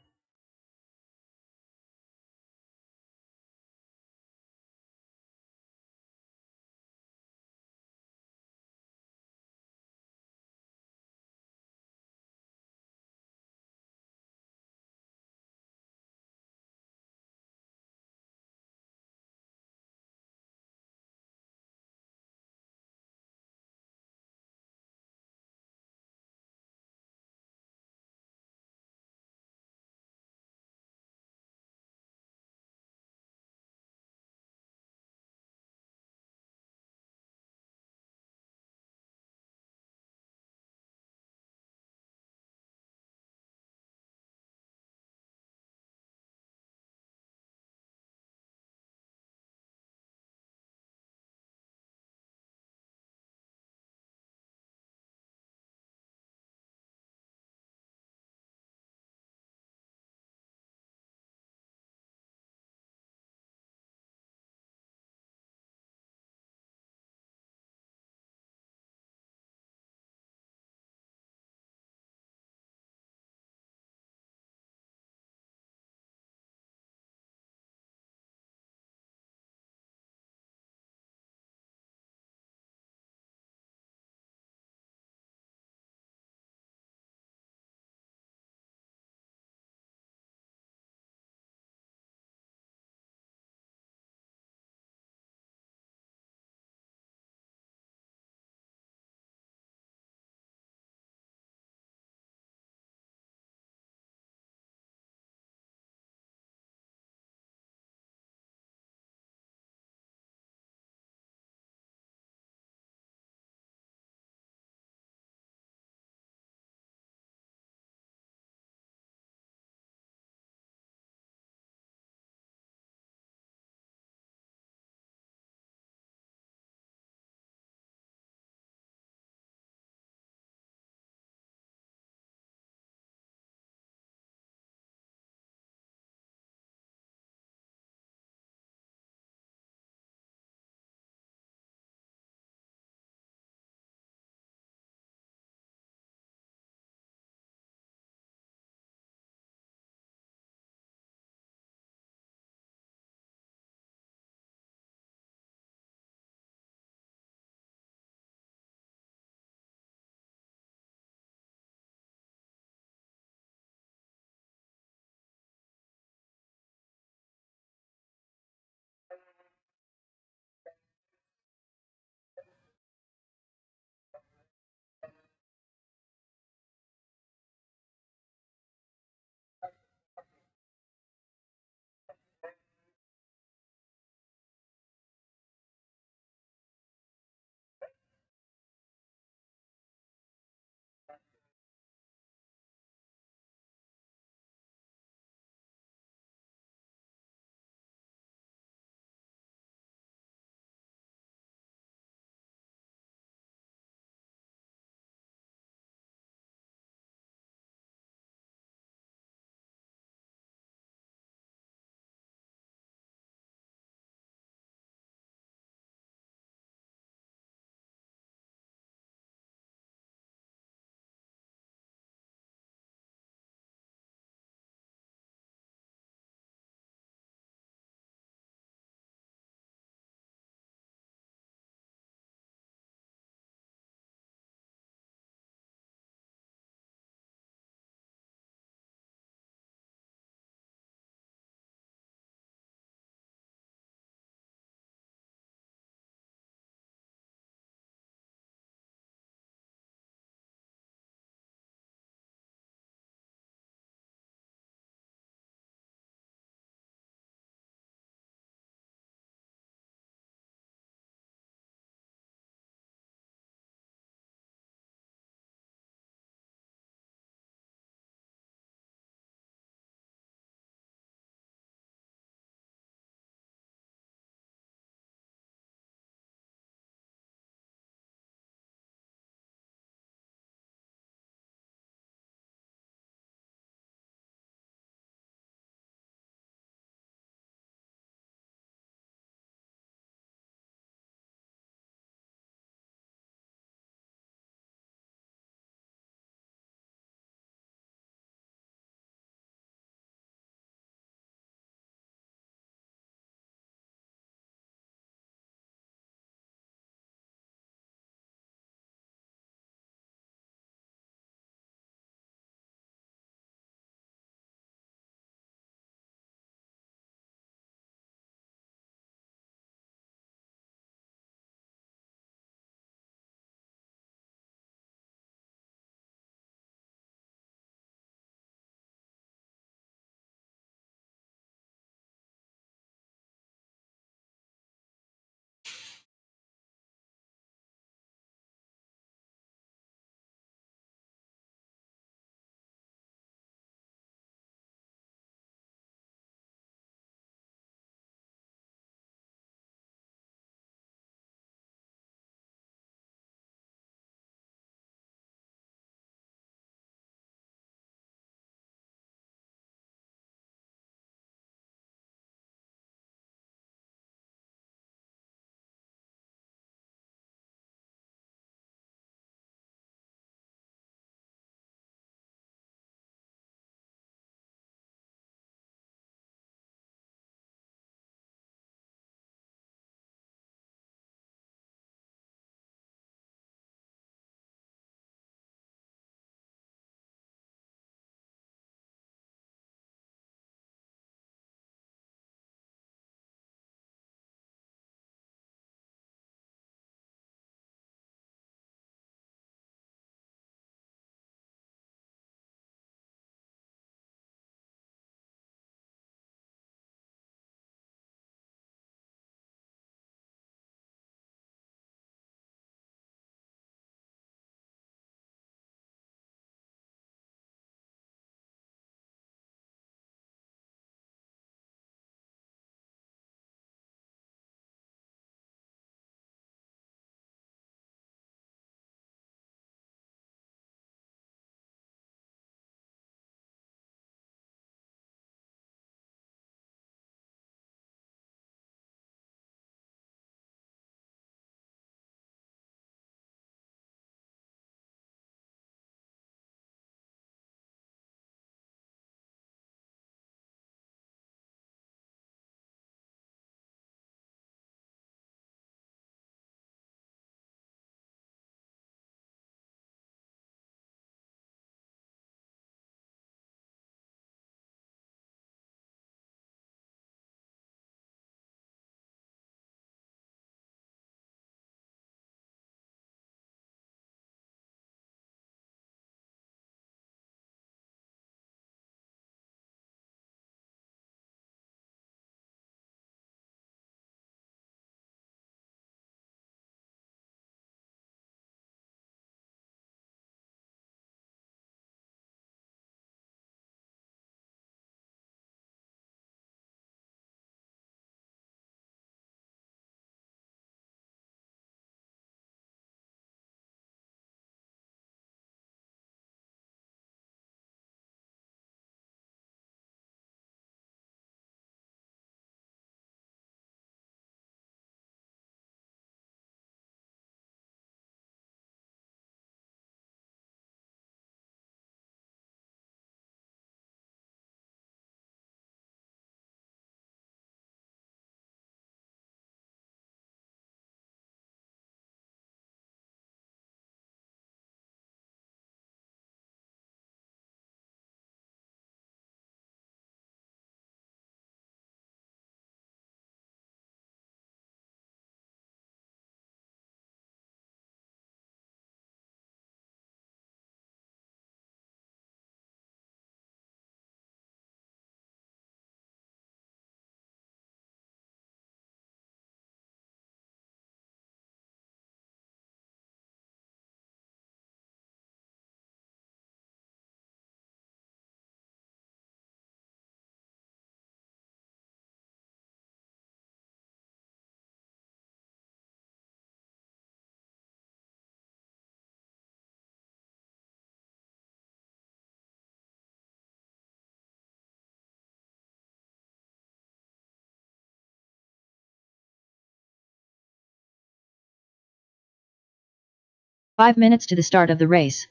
5 minutes to the start of the race.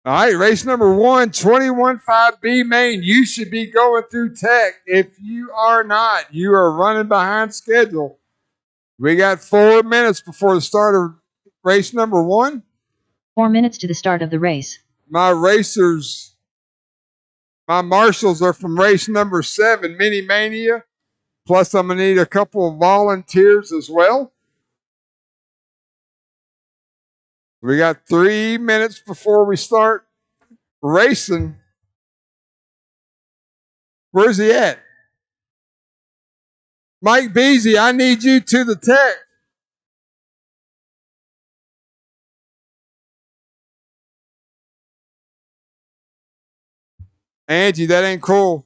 All right, race number 1, 21.5B main. You should be going through tech. If you are not, you are running behind schedule. We got 4 minutes before the start of race number 1. 4 minutes to the start of the race. My racers, my marshals are from race number 7, Mini Mania. Plus, I'm going to need a couple of volunteers as well. We got 3 minutes before we start racing. Where's he at? Mike Beasy, I need you to the tech. Angie, that ain't cool.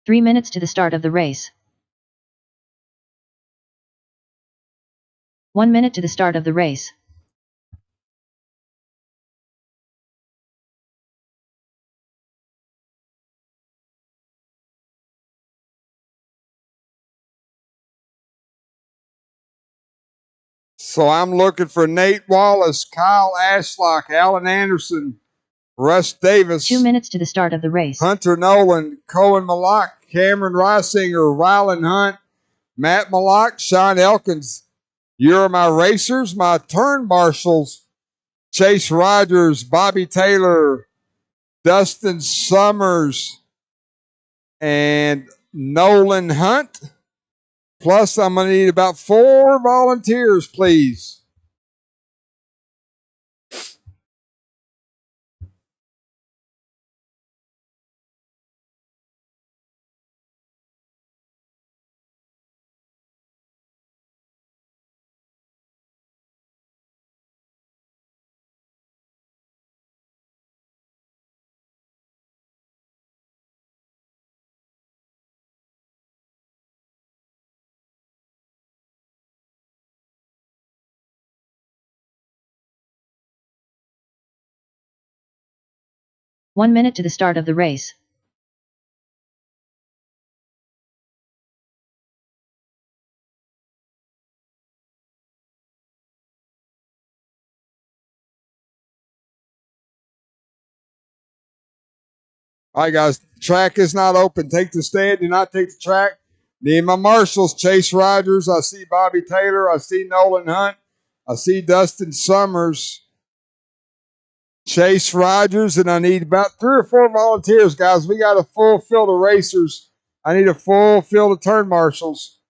Three minutes to the start of the race. 1 minute to the start of the race. So I'm looking for Nate Wallace, Kyle Ashlock, Alan Anderson, Russ Davis. 2 minutes to the start of the race. Hunter Nolan, Cohen Malak, Cameron Reisinger, Rylan Hunt, Matt Malak, Sean Elkins. You're my racers, my turn marshals. Chase Rogers, Bobby Taylor, Dustin Summers, and Nolan Hunt. Plus, I'm going to need about 4 volunteers, please. One minute to the start of the race. All right, guys. Track is not open. Take the stand. Do not take the track. Need my marshals. Chase Rogers. I see Bobby Taylor. I see Nolan Hunt. I see Dustin Summers. Chase Rogers. And I need about 3 or 4 volunteers, guys. We got a full field of racers. I need a full field of turn marshals.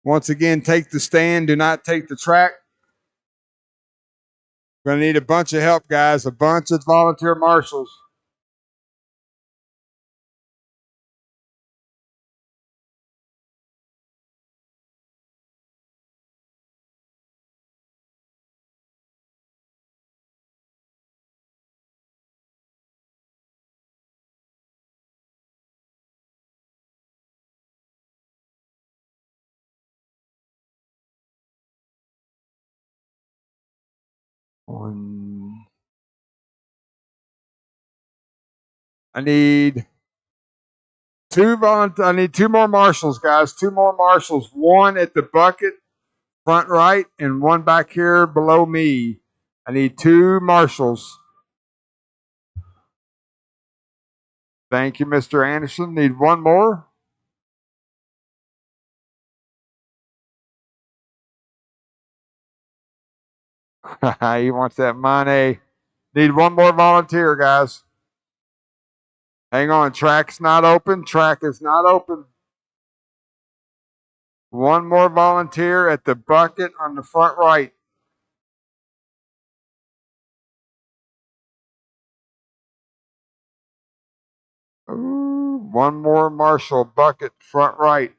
Once again, take the stand. Do not take the track. We're going to need a bunch of help, guys. A bunch of volunteer marshals. I need 2 more marshals, guys. 2 more marshals. 1 at the bucket front right, and one back here below me. I need 2 marshals. Thank you, Mr. Anderson. Need one more. He wants that money. Need one more volunteer, guys. Hang on. Track's not open. Track is not open. One more volunteer at the bucket on the front right. Ooh, one more marshal bucket front right.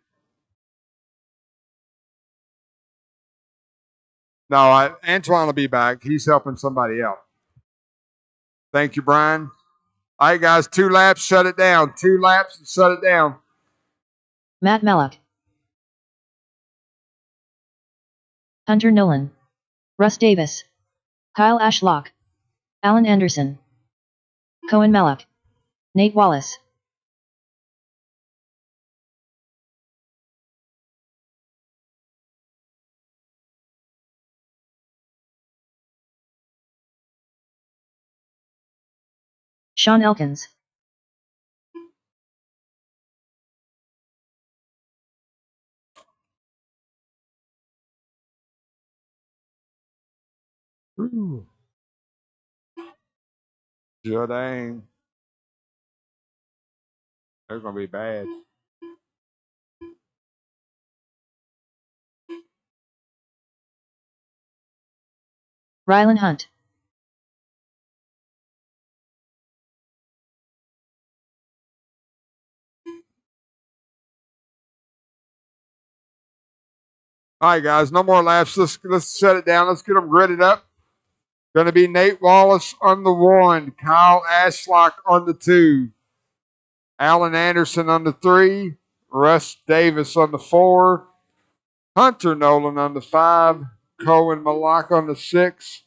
No, Antoine will be back. He's helping somebody else. Thank you, Brian. All right, guys, 2 laps, shut it down. 2 laps and shut it down. Matt Mellock, Hunter Nolan, Russ Davis, Kyle Ashlock, Alan Anderson, Cohen Mellock, Nate Wallace, Sean Elkins, Ooh. Sure dang. They're going to be bad. Rylan Hunt, All right, guys, no more laps. Let's shut it down. Let's get them gridded up. Going to be Nate Wallace on the 1, Kyle Ashlock on the 2, Alan Anderson on the 3, Russ Davis on the 4, Hunter Nolan on the 5, Cohen Malak on the 6,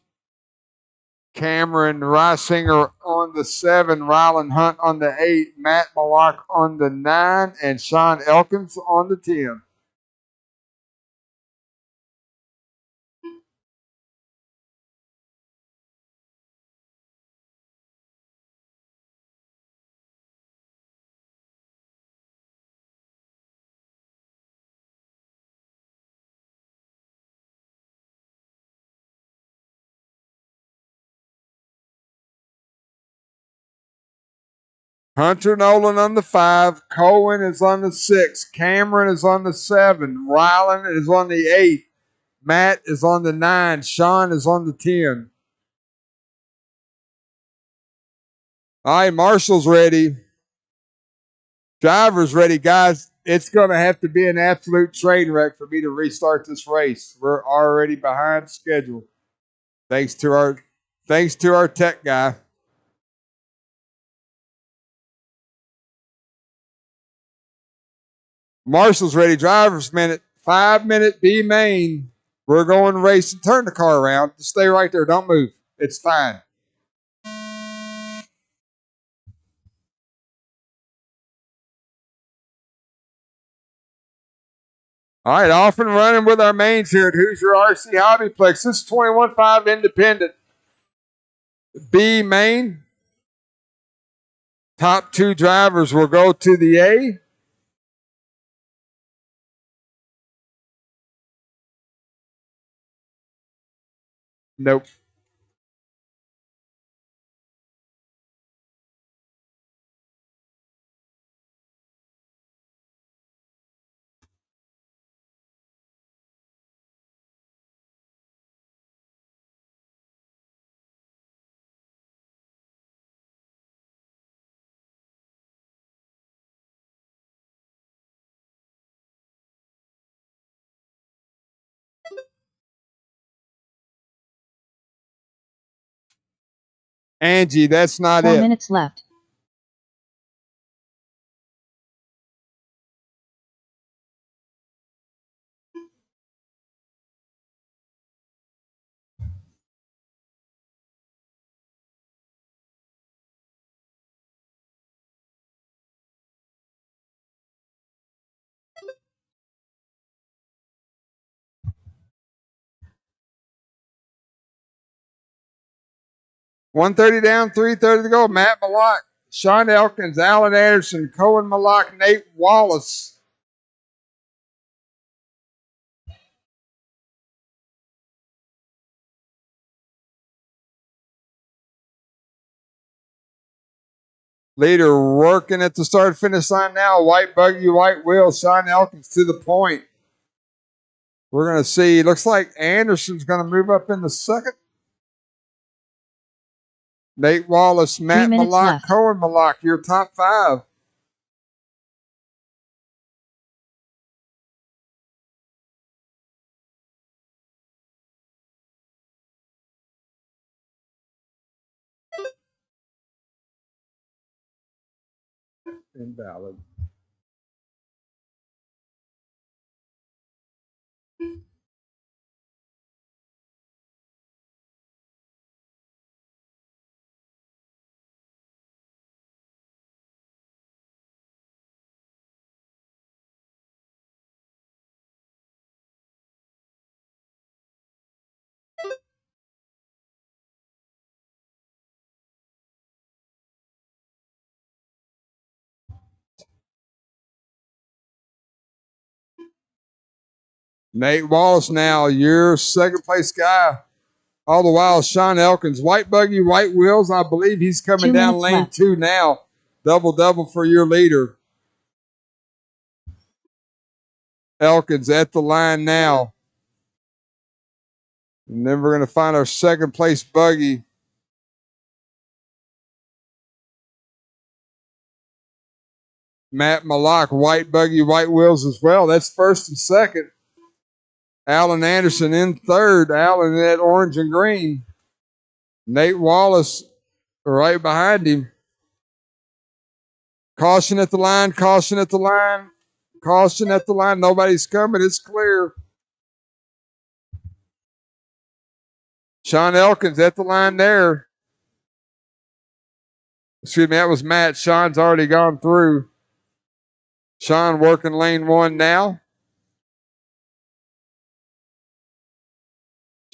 Cameron Reisinger on the 7, Rylan Hunt on the 8, Matt Malak on the 9, and Sean Elkins on the 10. Hunter Nolan on the 5, Cohen is on the 6, Cameron is on the 7, Rylan is on the 8, Matt is on the 9, Sean is on the 10. All right, Marshall's ready. Driver's ready, guys. It's going to have to be an absolute train wreck for me to restart this race. We're already behind schedule. Thanks to our tech guy. Marshall's ready. Driver's minute. 5-minute B main. We're going racing. Turn the car around. Just stay right there. Don't move. It's fine. All right, off and running with our mains here at Hoosier RC Hobbyplex. This is 21.5 Independent. B main. Top 2 drivers will go to the A. Nope. Angie, that's not 4 it. minutes left. 1:30 down, 3:30 to go. Matt Mallock, Sean Elkins, Alan Anderson, Cohen Mallock, Nate Wallace. Leader working at the start finish line now. White buggy, white wheel. Sean Elkins to the point. We're going to see. Looks like Anderson's going to move up in the second. Nate Wallace, Matt Mallock, Cohen Mallock, your top 5. Invalid. Nate Wallace now, your second place guy. All the while, Sean Elkins, white buggy, white wheels. I believe he's coming down lane 2 now. Double for your leader. Elkins at the line now. And then we're going to find our second place buggy. Matt Mallock, white buggy, white wheels as well. That's first and second. Alan Anderson in third. Alan in that orange and green. Nate Wallace right behind him. Caution at the line, caution at the line, caution at the line. Nobody's coming. It's clear. Sean Elkins at the line there. Excuse me, that was Matt. Sean's already gone through. Sean working lane 1 now.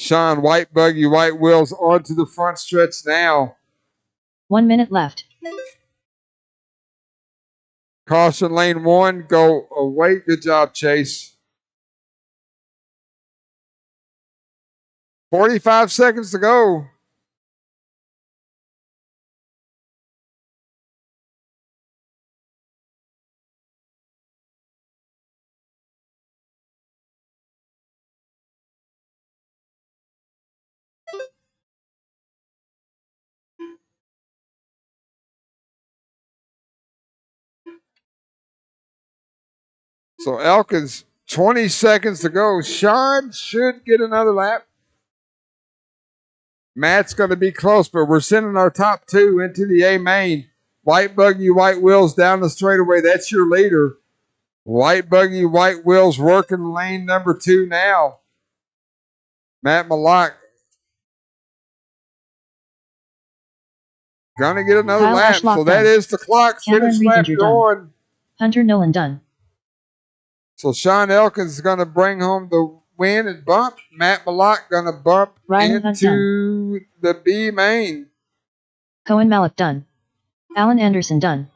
Sean, white buggy, white wheels onto the front stretch now. 1 minute left. Caution lane 1, go away. Good job, Chase. 45 seconds to go. So Elkins, 20 seconds to go. Sean should get another lap. Matt's going to be close, but we're sending our top 2 into the A main. White buggy, white wheels down the straightaway. That's your leader. White buggy, white wheels working lane number 2 now. Matt Mallock going to get another Kyle lap. Ashlock so done. that is the clock. Cameron Finish lap Riebinger going. Done. Hunter Nolan done. So Sean Elkins is going to bring home the win and bump. Matt Mallock going to bump Ryan into the B main. Cohen Mallock done. Alan Anderson done.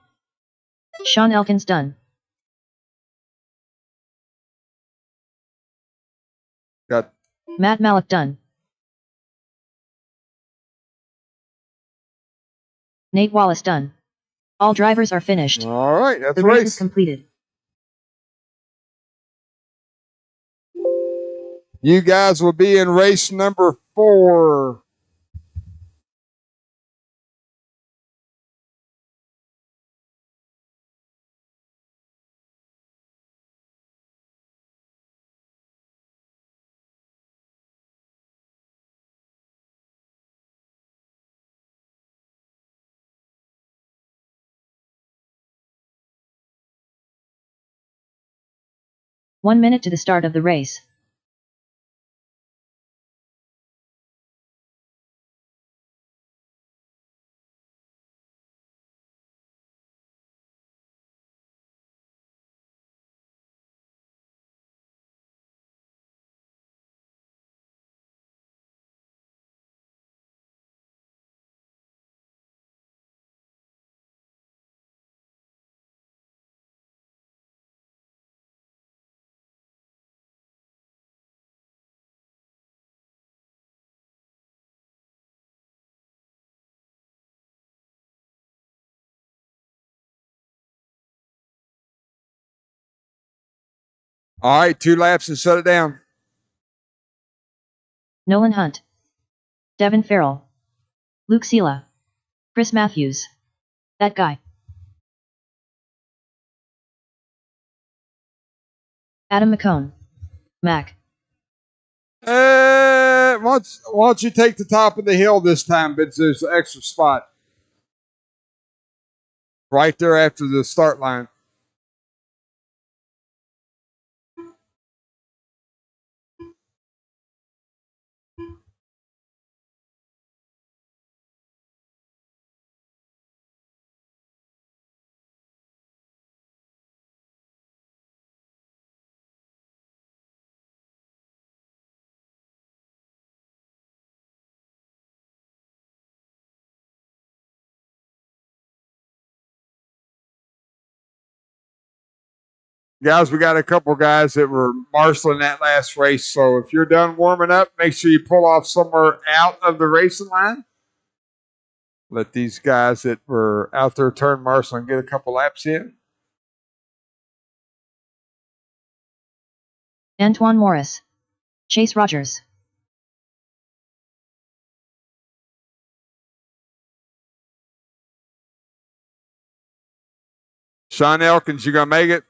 Sean Elkins done. Got Matt Mallock done. Nate Wallace done. All drivers are finished. All right, that's the race. race is completed. You guys will be in race number 4. One minute to the start of the race. All right, 2 laps and shut it down. Nolan Hunt, Devin Farrell, Luke Sela, Chris Matthews. That guy. Adam McCone, Mac. Why don't you take the top of the hill this time, but there's an extra spot. Right there after the start line. Guys, we got a couple guys that were marshaling that last race. So if you're done warming up, make sure you pull off somewhere out of the racing line. Let these guys that were out there turn marshaling get a couple laps in. Antoine Morris, Chase Rogers. Sean Elkins, you going to make it?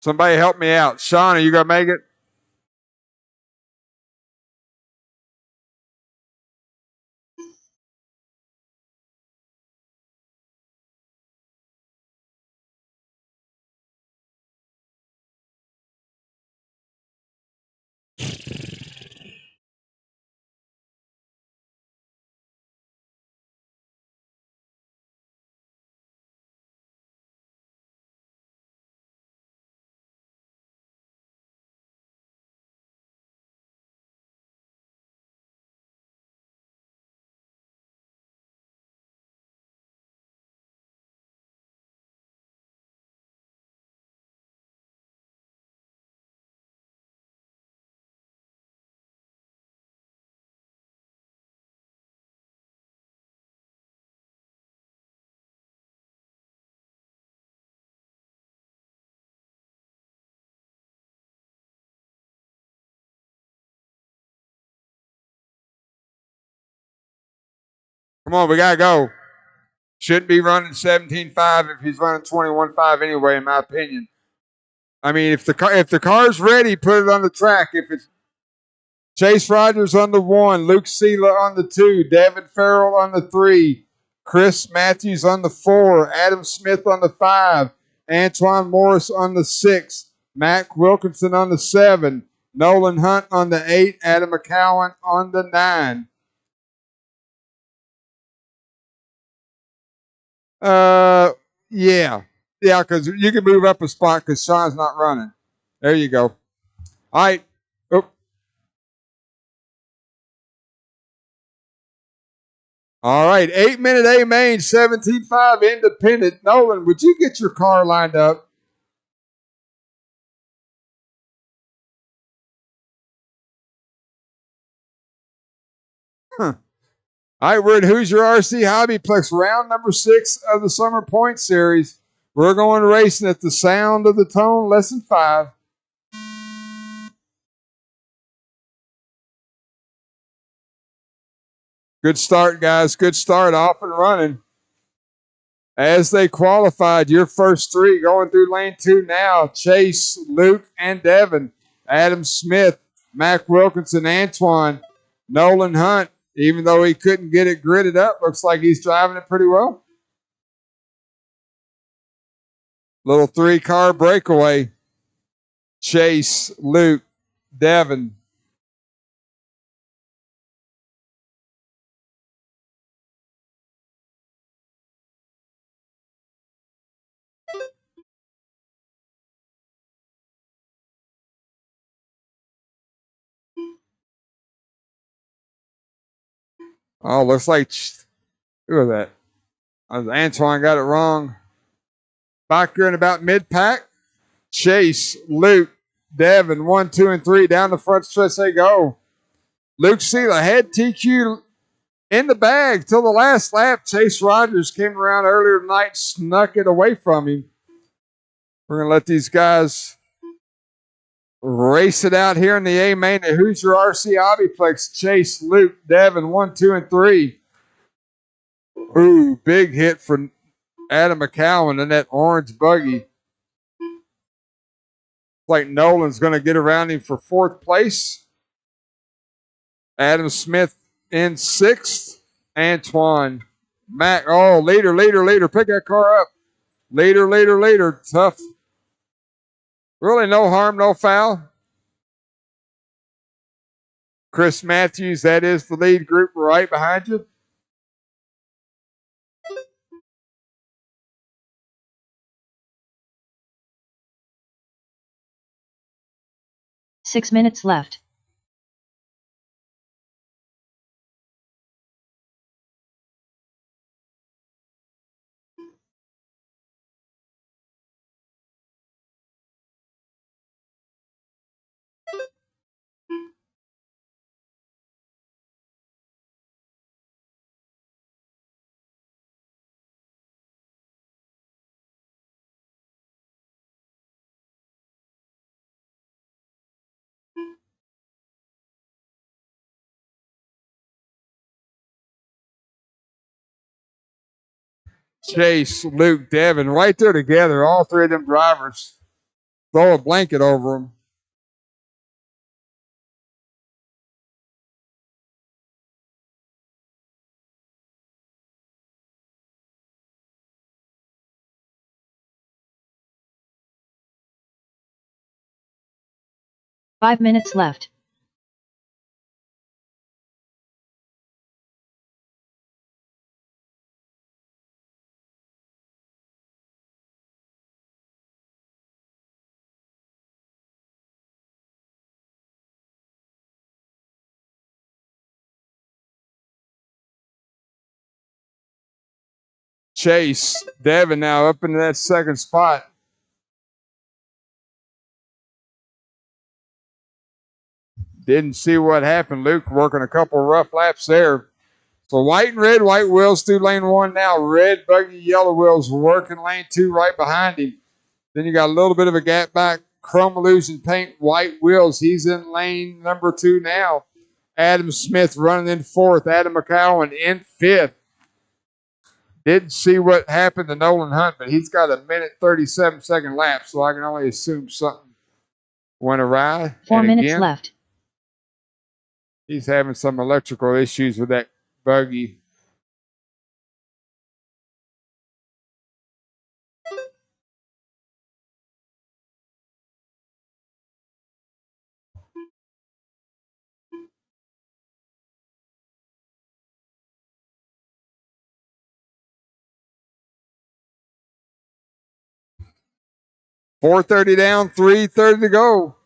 Somebody help me out. Sean, are you going to make it? Come on, we got to go. Shouldn't be running 17.5 if he's running 21.5 anyway, in my opinion. I mean, if the car's ready, put it on the track. If it's Chase Rogers on the 1, Luke Sela on the 2, Devin Farrell on the 3, Chris Matthews on the 4, Adam Smith on the 5, Antoine Morris on the 6, Mac Wilkinson on the 7, Nolan Hunt on the 8, Adam McCowan on the 9. Yeah, because you can move up a spot because Sean's not running. There you go. All right. Oh. All right. 8-minute A main, 17.5 independent. Nolan, would you get your car lined up? Huh. All right, we're at Hoosier RC Hobbyplex, round number 6 of the Summer Point Series. We're going racing at the sound of the tone, lesson 5. Good start, guys. Good start, off and running. As they qualified, your first 3 going through lane 2 now. Chase, Luke, and Devin. Adam Smith, Mac Wilkinson, Antoine, Nolan Hunt. Even though he couldn't get it gridded up, looks like he's driving it pretty well. Little 3-car breakaway. Chase, Luke, Devin. Oh, looks like, who was that? Antoine got it wrong. Back in about mid-pack. Chase, Luke, Devin, 1, 2, and 3 down the front stretch they go. Luke Sela had TQ in the bag till the last lap. Chase Rogers came around earlier tonight, snuck it away from him. We're going to let these guys race it out here in the A main at Hoosier RC Hobbyplex. Chase, Luke, Devin, 1, 2, and 3. Ooh, big hit for Adam McCowan in that orange buggy. Like Nolan's going to get around him for 4th place. Adam Smith in 6th. Antoine Mack. Oh, leader. Pick that car up. Leader. Tough. Really no harm, no foul. Chris Matthews, that is the lead group right behind you. Six minutes left. Chase, Luke, Devin, right there together, all 3 of them drivers. Throw a blanket over them. Five minutes left. Chase, Devin now up into that 2nd spot. Didn't see what happened. Luke working a couple rough laps there. So white and red, white wheels through lane 1 now. Red buggy, yellow wheels working lane 2 right behind him. Then you got a little bit of a gap back. Chrome illusion paint, white wheels. He's in lane number 2 now. Adam Smith running in 4th. Adam McCowan in 5th. Didn't see what happened to Nolan Hunt, but he's got a 1:37 lap, so I can only assume something went awry. 4 minutes left. He's having some electrical issues with that buggy. .430 down, 3:30 to go.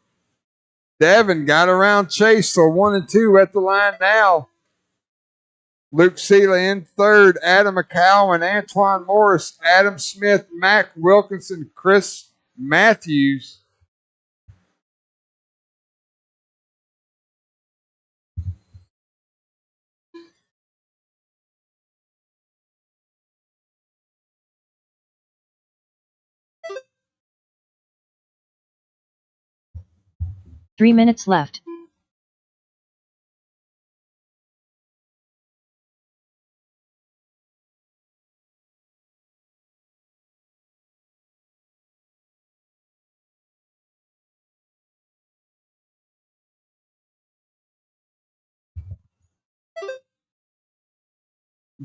Devin got around Chase, so 1 and 2 at the line now. Luke Seeley in 3rd. Adam McCowan, Antoine Morris, Adam Smith, Mac Wilkinson, Chris Matthews. Three minutes left.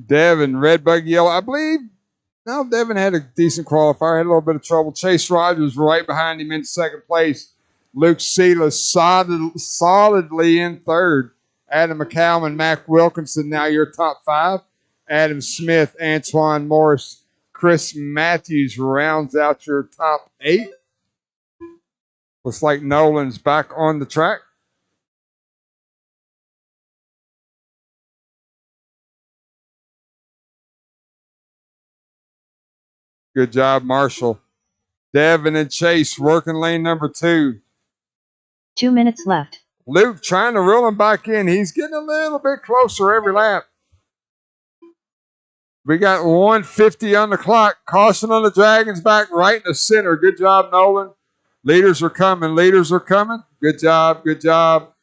Devin, red buggy, yellow. I believe. No, Devin had a decent qualifier. Had a little bit of trouble. Chase Rogers right behind him in 2nd place. Luke Seela solidly in 3rd. Adam McCowan, Mac Wilkinson, now your top 5. Adam Smith, Antoine Morris, Chris Matthews rounds out your top 8. Looks like Nolan's back on the track. Good job, Marshall. Devin and Chase working lane number 2. 2 minutes left. Luke trying to reel him back in. He's getting a little bit closer every lap. We got 150 on the clock. Caution on the Dragons back right in the center. Good job, Nolan. Leaders are coming. Leaders are coming. Good job. Good job.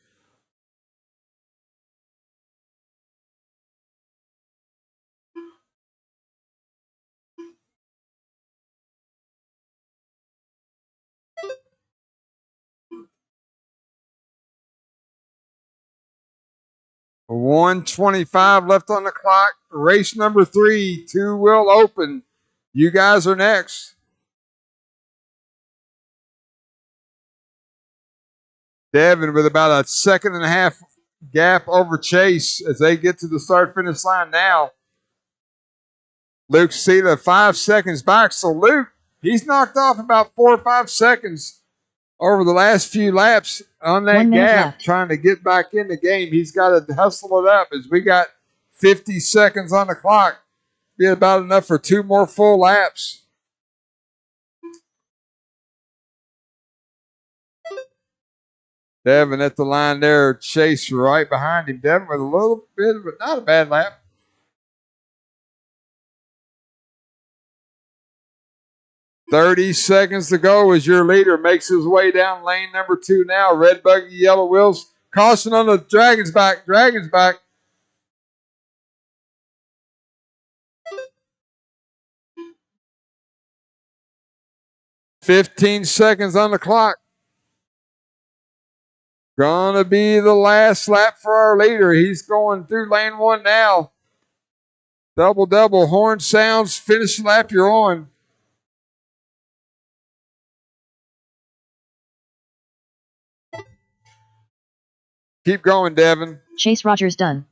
$125 left on the clock. Race number 3. 2 will open. You guys are next. Devin with about a second and a half gap over Chase as they get to the start finish line now. Luke Sela 5 seconds back. So Luke, he's knocked off about 4 or 5 seconds over the last few laps on that gap, left. trying to get back in the game. He's got to hustle it up as we got 50 seconds on the clock. Be about enough for 2 more full laps. Devin at the line there. Chase right behind him. Devin with a little bit of not a bad lap. $30 seconds to go as your leader makes his way down lane number 2 now. Red buggy, yellow wheels. Caution on the Dragons back. Dragons back. $15 seconds on the clock. Gonna be the last lap for our leader. He's going through lane 1 now. Double, double. Horn sounds. Finish lap you're on. Keep going, Devin. Chase Rogers done.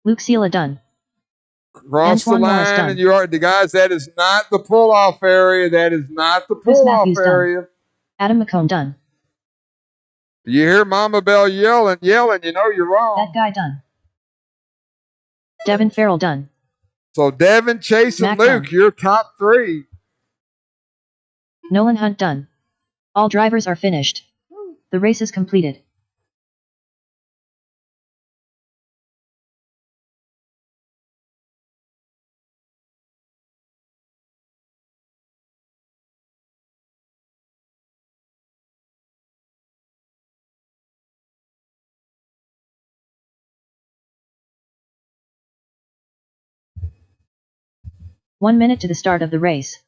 Luke Sela done. Cross Antoine the Morris line, done. and you are the guys. That is not the pull-off area. That is not the Chris pull-off Matthews done. area. Adam McComb done. You hear Mama Bell yelling. You know you're wrong. That guy done. Devin Farrell done. So Devin, Chase, and Mac Luke, done. your top 3. Nolan Hunt done. All drivers are finished. The race is completed. One minute to the start of the race.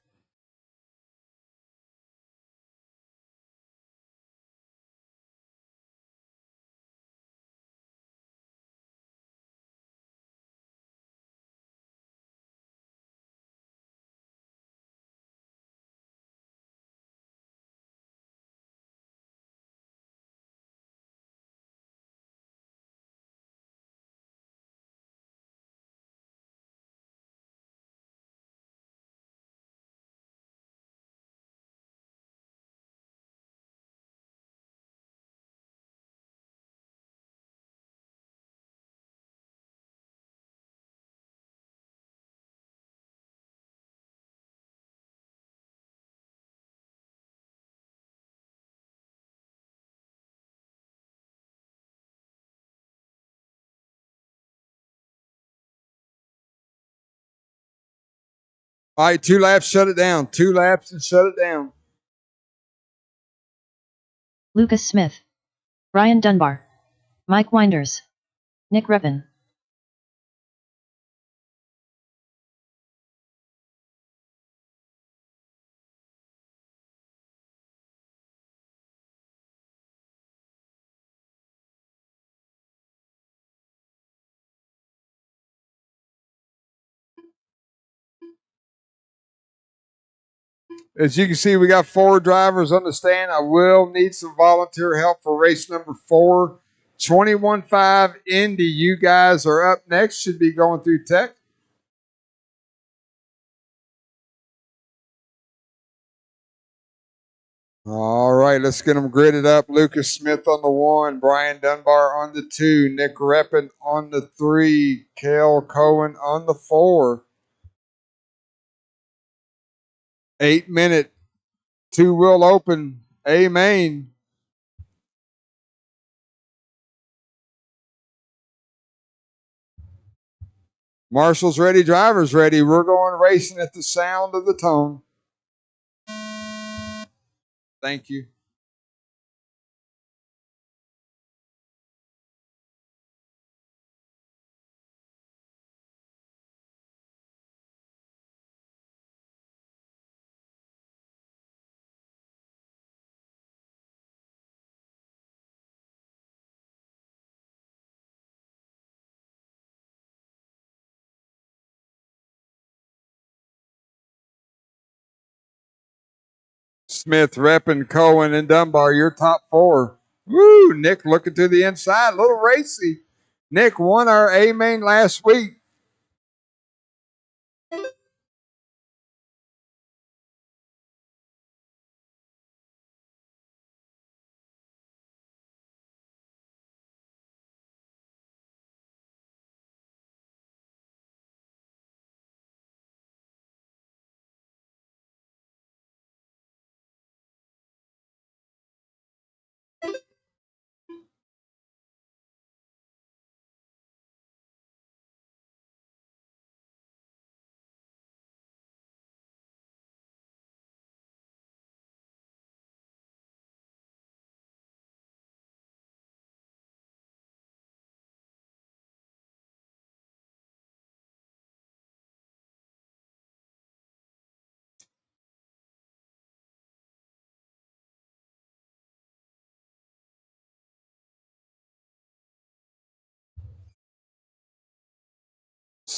All right, 2 laps, shut it down. 2 laps and shut it down. Lucas Smith. Ryan Dunbar. Mike Winders. Nick Reppin. As you can see, we got 4 drivers on the stand. I will need some volunteer help for race number 4. 21.5 Indy. You guys are up next. Should be going through tech. All right, let's get them gridded up. Lucas Smith on the 1, Brian Dunbar on the 2, Nick Reppin on the 3, Cale Cohen on the 4. 8 minute. 2 will open. Amen. Marshall's ready, driver's ready. We're going racing at the sound of the tone. Thank you. Smith, Reppin, Cohen, and Dunbar, your top four. Woo! Nick looking to the inside, a little racy. Nick won our A main last week.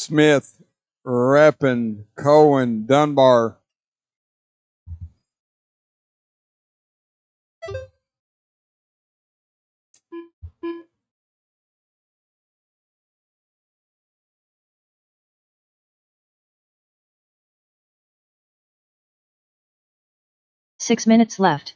Smith, Reppin, Cohen, Dunbar. Six minutes left.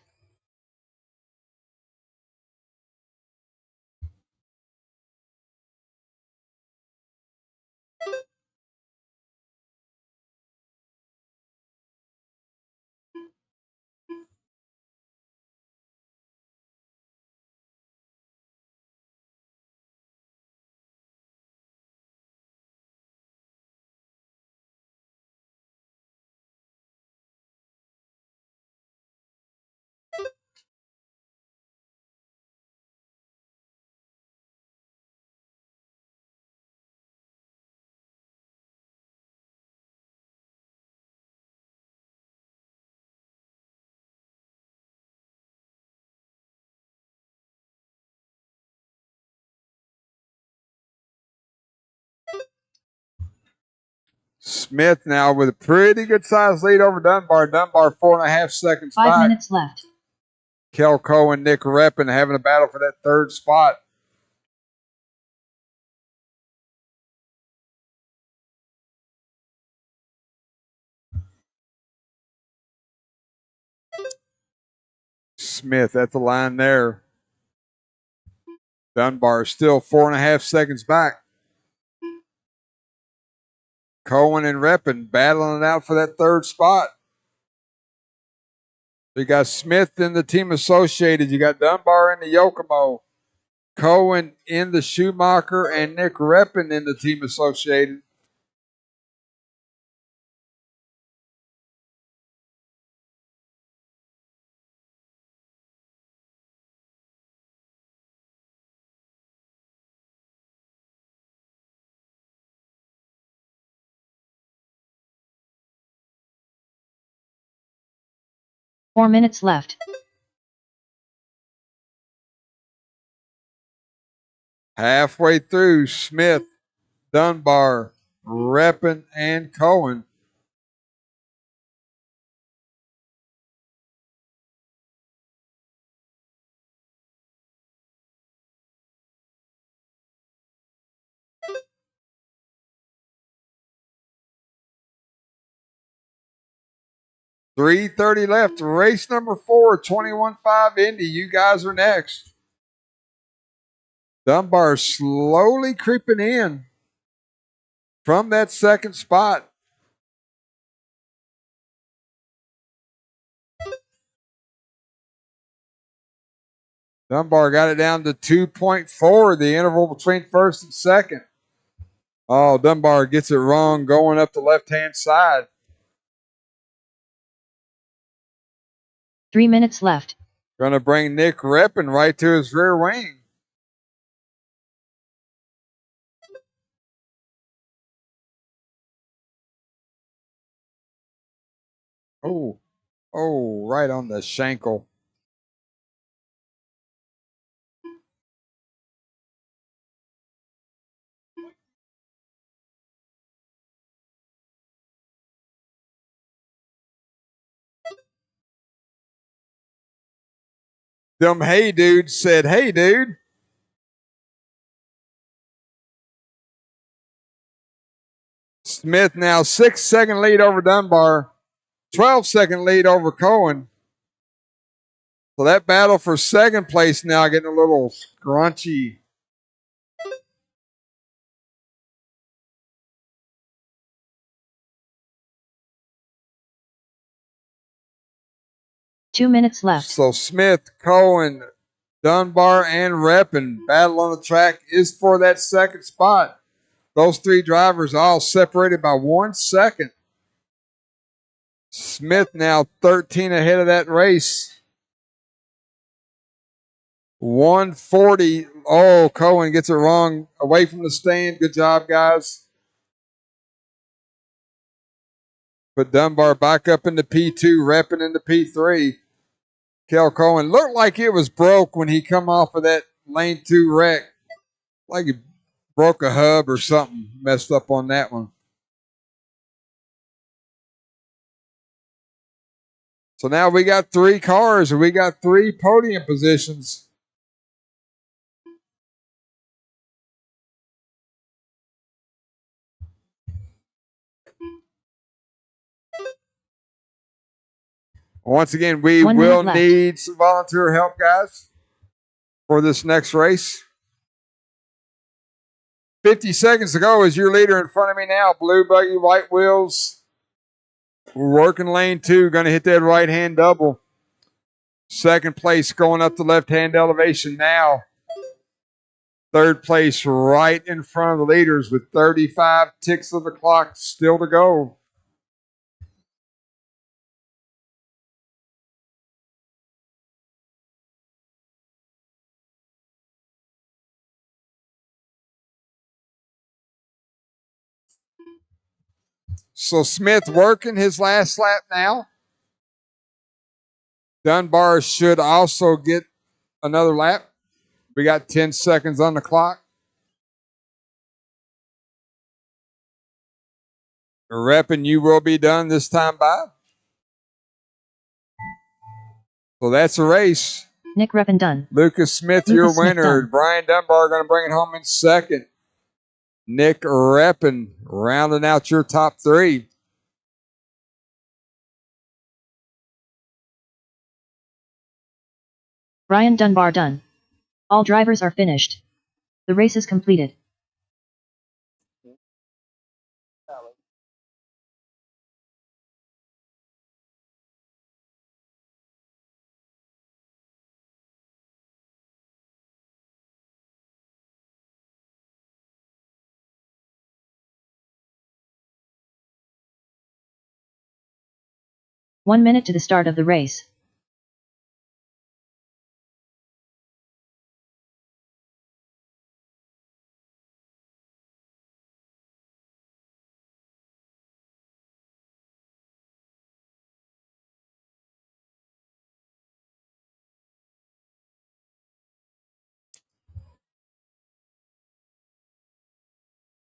Smith now with a pretty good size lead over Dunbar. Dunbar 4.5 seconds 5 back. minutes left. Kel Cohen, Nick Reppin having a battle for that third spot. Smith at the line there. Dunbar still 4.5 seconds back. Cohen and Reppin battling it out for that third spot. You got Smith in the Team Associated. You got Dunbar in the Yokomo. Cohen in the Schumacher and Nick Reppin in the Team Associated. Four minutes left. Halfway through, Smith, Dunbar, Reppin, and Cohen. .330 left. Race number 4, 21.5 Indy. You guys are next. Dunbar slowly creeping in from that second spot. Dunbar got it down to 2.4, the interval between first and second. Oh, Dunbar gets it wrong going up the left-hand side. 3 minutes left. Going to bring Nick Reppin right to his rear wing. Oh, right on the shankle. Them hey dudes said, hey dude. Smith now 6-second lead over Dunbar, 12-second lead over Cohen. So that battle for second place now getting a little scrunchy. Two minutes left. So Smith, Cohen, Dunbar, and Reppin battle on the track is for that second spot. Those three drivers all separated by 1 second. Smith now 13 ahead of that race. 140. Oh, Cohen gets it wrong. Away from the stand. Good job, guys. Put Dunbar back up into P2, Reppin into P3. Kel Cohen looked like it was broke when he come off of that lane 2 wreck. Like he broke a hub or something. Messed up on that one. So now we got 3 cars and we got 3 podium positions. Once again, we will need some volunteer help, guys, for this next race. 50 seconds to go as your leader in front of me now. Blue buggy, white wheels. We're working lane 2. Going to hit that right-hand double. Second place going up the left-hand elevation now. Third place right in front of the leaders with 35 ticks of the clock still to go. So Smith working his last lap now. Dunbar should also get another lap. We got 10 seconds on the clock. Reppin, you will be done this time by. So that's a race. Nick Reppin done. Lucas Smith, your winner. Brian Dunbar going to bring it home in second. Nick Reppin rounding out your top 3. Brian Dunbar done. All drivers are finished. The race is completed. One minute to the start of the race.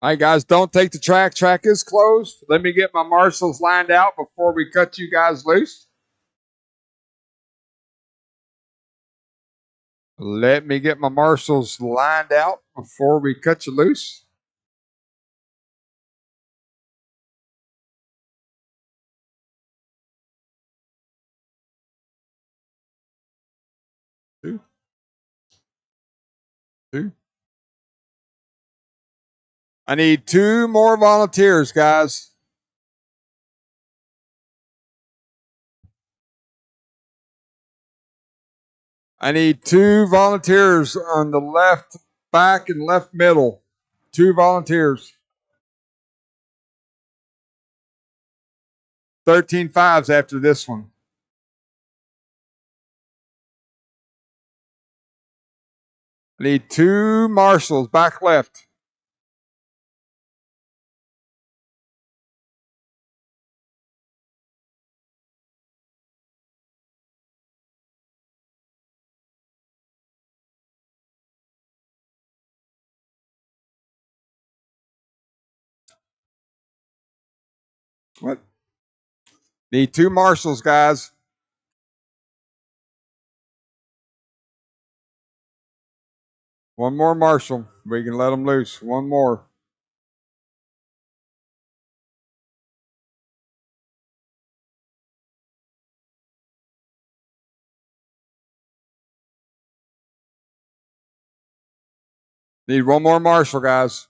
All right, guys, don't take the track. Track is closed. Let me get my marshals lined out before we cut you guys loose. Let me get my marshals lined out before we cut you loose. Two. I need 2 more volunteers, guys. I need 2 volunteers on the left back and left middle. 2 volunteers. 13 fives after this one. I need 2 marshals back left. What? Need 2 marshals, guys. One more marshal. We can let them loose. One more. Need one more marshal, guys.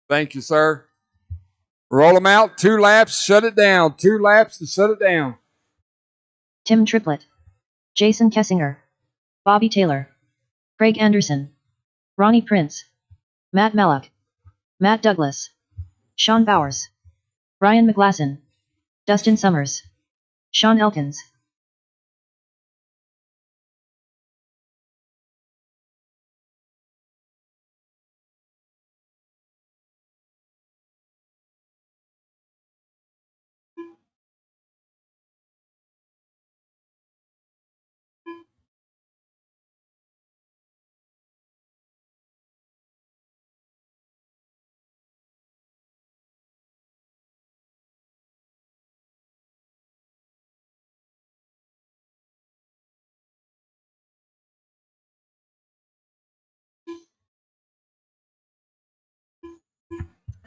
Thank you, sir. Roll them out. 2 laps. Shut it down. 2 laps to shut it down. Tim Triplett, Jason Kessinger, Bobby Taylor, Craig Anderson, Ronnie Prince, Matt Mellock, Matt Douglas, Sean Bowers, Ryan McGlasson, Dustin Summers, Sean Elkins.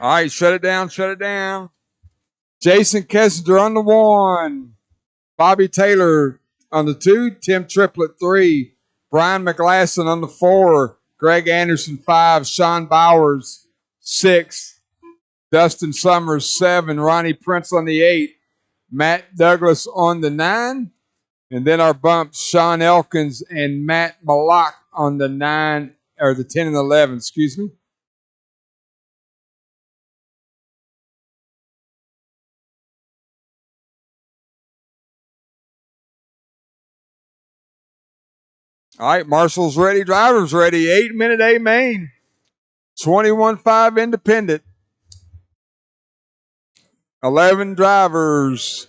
All right, shut it down. Shut it down. Jason Kessinger on the 1. Bobby Taylor on the 2. Tim Triplett 3. Brian McGlasson on the 4. Greg Anderson 5. Sean Bowers 6. Dustin Summers 7. Ronnie Prince on the 8. Matt Douglas on the 9. And then our bumps, Sean Elkins and Matt Malak on the 9, or the 10 and 11, excuse me. All right, Marshall's ready, drivers ready. 8-minute A main, 21.5 independent. 11 drivers,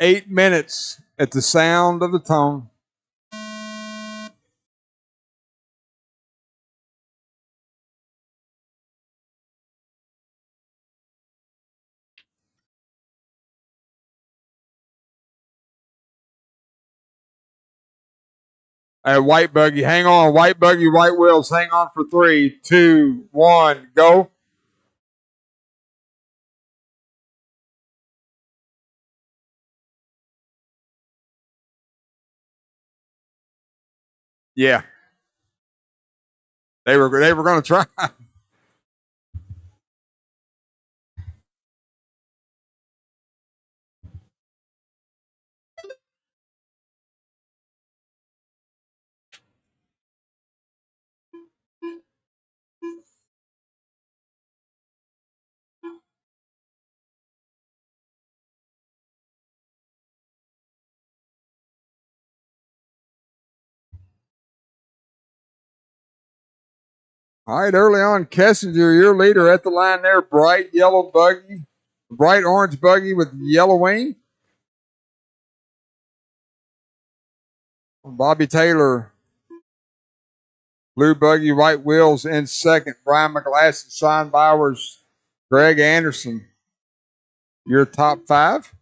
8 minutes at the sound of the tone. All right, white buggy, hang on. White buggy, white wheels, hang on for 3, 2, 1, go. Yeah. They were going to try. All right, early on, Kessinger, your leader at the line there. Bright yellow buggy, bright orange buggy with yellow wing. Bobby Taylor, blue buggy, white wheels in second. Brian McGlasson, Sean Bowers, Greg Anderson, your top 5.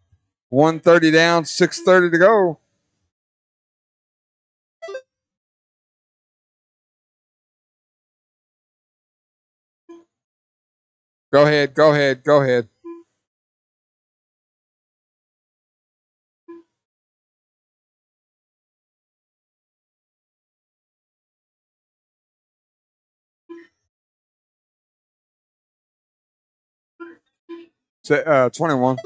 130 down, 6:30 to go. Go ahead, go ahead, go ahead. So, 21.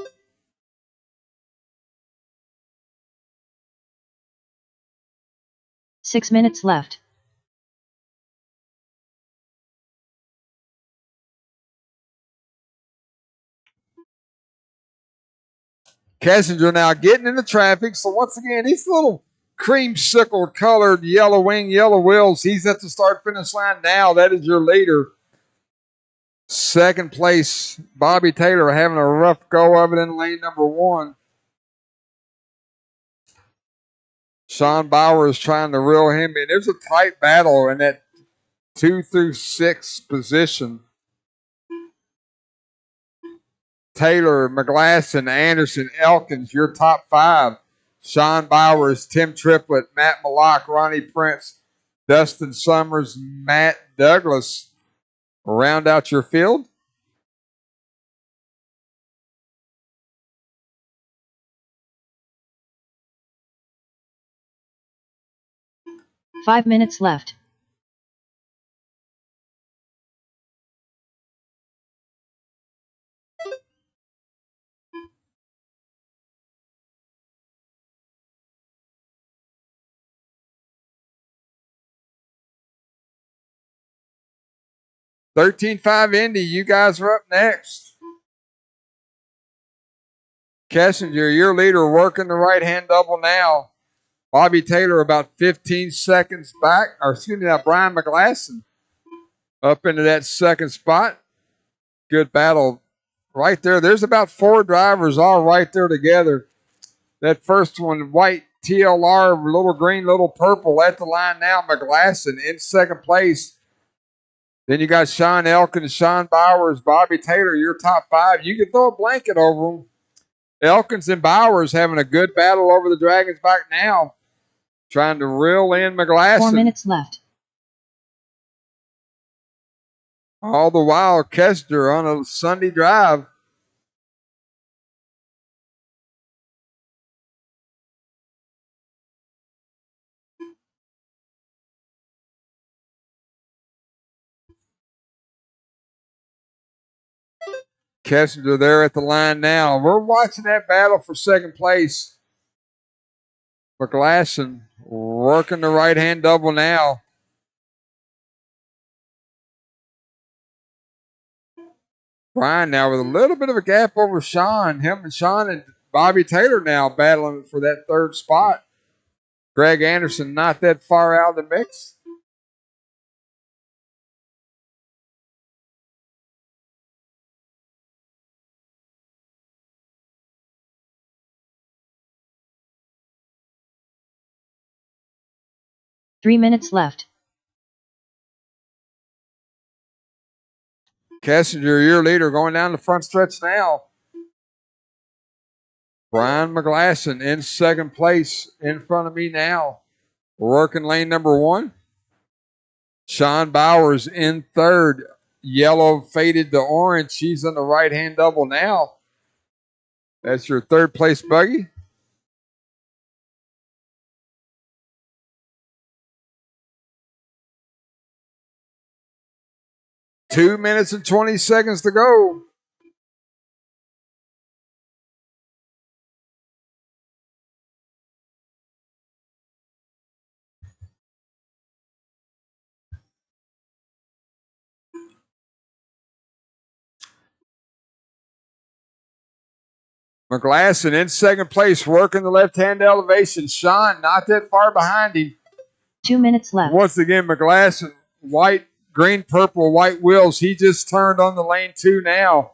6 minutes left. Kessinger now getting into traffic. So once again, these little creamsicle colored yellow wing, yellow wheels. He's at the start finish line now. That is your leader. Second place, Bobby Taylor having a rough go of it in lane number 1. Sean Bauer is trying to reel him in. There's a tight battle in that 2 through 6 position. Taylor, McGlasson, Anderson, Elkins, your top 5. Sean Bowers, Tim Triplett, Matt Mallock, Ronnie Prince, Dustin Summers, Matt Douglas round out your field. Five minutes left. $13.5 Indy, you guys are up next. Kessinger, your leader, working the right-hand double now. Bobby Taylor about 15 seconds back, or excuse me, now Brian McGlasson up into that second spot. Good battle right there. There's about 4 drivers all right there together. That first one, white TLR, little green, little purple at the line now. McGlasson in second place. Then you got Sean Elkins, Sean Bowers, Bobby Taylor, your top 5. You can throw a blanket over them. Elkins and Bowers having a good battle over the Dragon's back now. Trying to reel in McGlasson. 4 minutes left. All the while, Kester on a Sunday drive. Kessinger there at the line now. We're watching that battle for second place. McGlasson working the right-hand double now. Brian now with a little bit of a gap over Sean. Him and Sean and Bobby Taylor now battling for that third spot. Greg Anderson not that far out of the mix. Three minutes left. Kessinger, your leader, going down the front stretch now. Brian McGlasson in second place in front of me now. Working lane number 1. Sean Bowers in third. Yellow faded to orange. She's on the right-hand double now. That's your third place buggy. Two minutes and 20 seconds to go. McGlasson in second place, working the left-hand elevation. Sean not that far behind him. 2 minutes left. Once again, McGlasson, white, green, purple, white wheels. He just turned on the lane 2 now.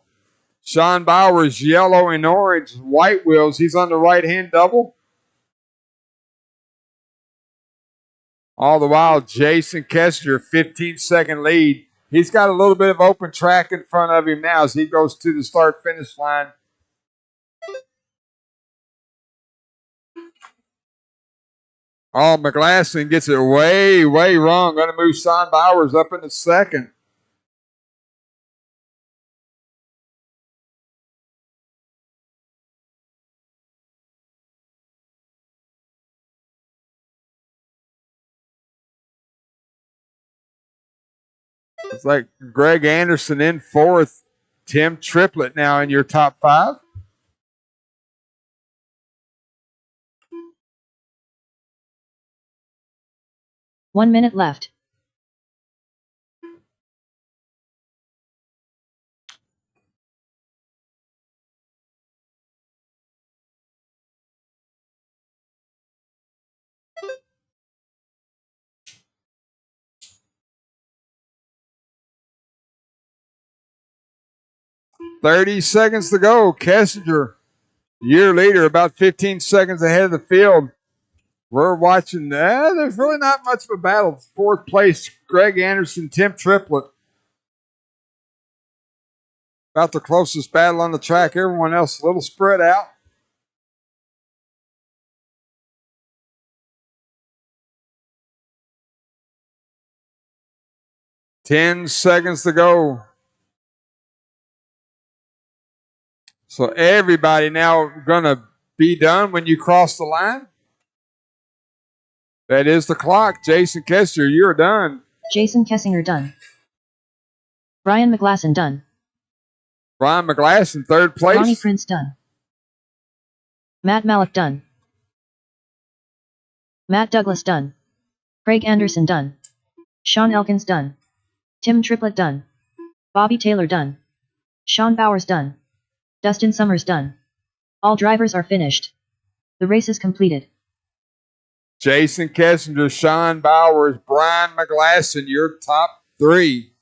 Sean Bowers, yellow and orange, white wheels. He's on the right-hand double. All the while, Jason Kester, 15-second lead. He's got a little bit of open track in front of him now as he goes to the start-finish line. Oh, McGlasson gets it way, way wrong. Going to move Sean Bowers up into second. It's like Greg Anderson in fourth. Tim Triplett now in your top 5. 1 minute left. $30 seconds to go. Kessinger, year leader, about 15 seconds ahead of the field. We're watching. There's really not much of a battle. Fourth place, Greg Anderson, Tim Triplett. About the closest battle on the track. Everyone else a little spread out. $10 seconds to go. So everybody now going to be done when you cross the line. That is the clock. Jason Kessinger, you're done. Jason Kessinger done. Brian McGlasson done. Brian McGlasson, third place. Ronnie Prince done. Matt Malik done. Matt Douglas done. Craig Anderson done. Sean Elkins done. Tim Triplett done. Bobby Taylor done. Sean Bowers done. Dustin Summers done. All drivers are finished. The race is completed. Jason Kessinger, Sean Bowers, Brian McGlasson, your top three.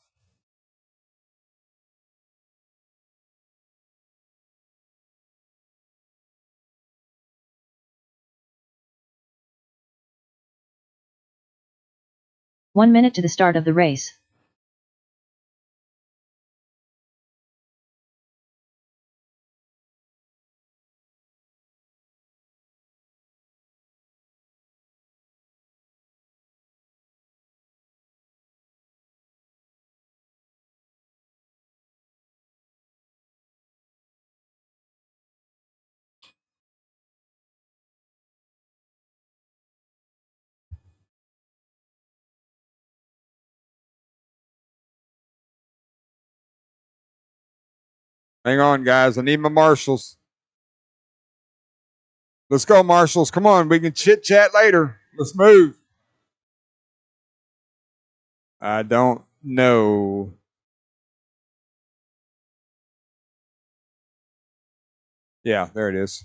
One minute to the start of the race. Hang on, guys. I need my marshals. Let's go, marshals. Come on. We can chit chat later. Let's move. I don't know. Yeah, there it is.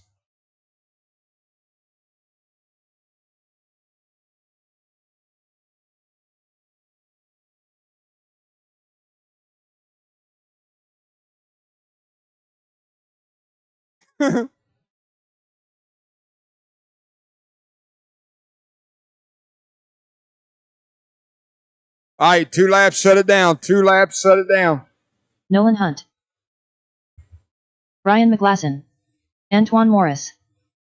All right, 2 laps, shut it down. 2 laps, shut it down. Nolan Hunt. Brian McGlasson. Antoine Morris.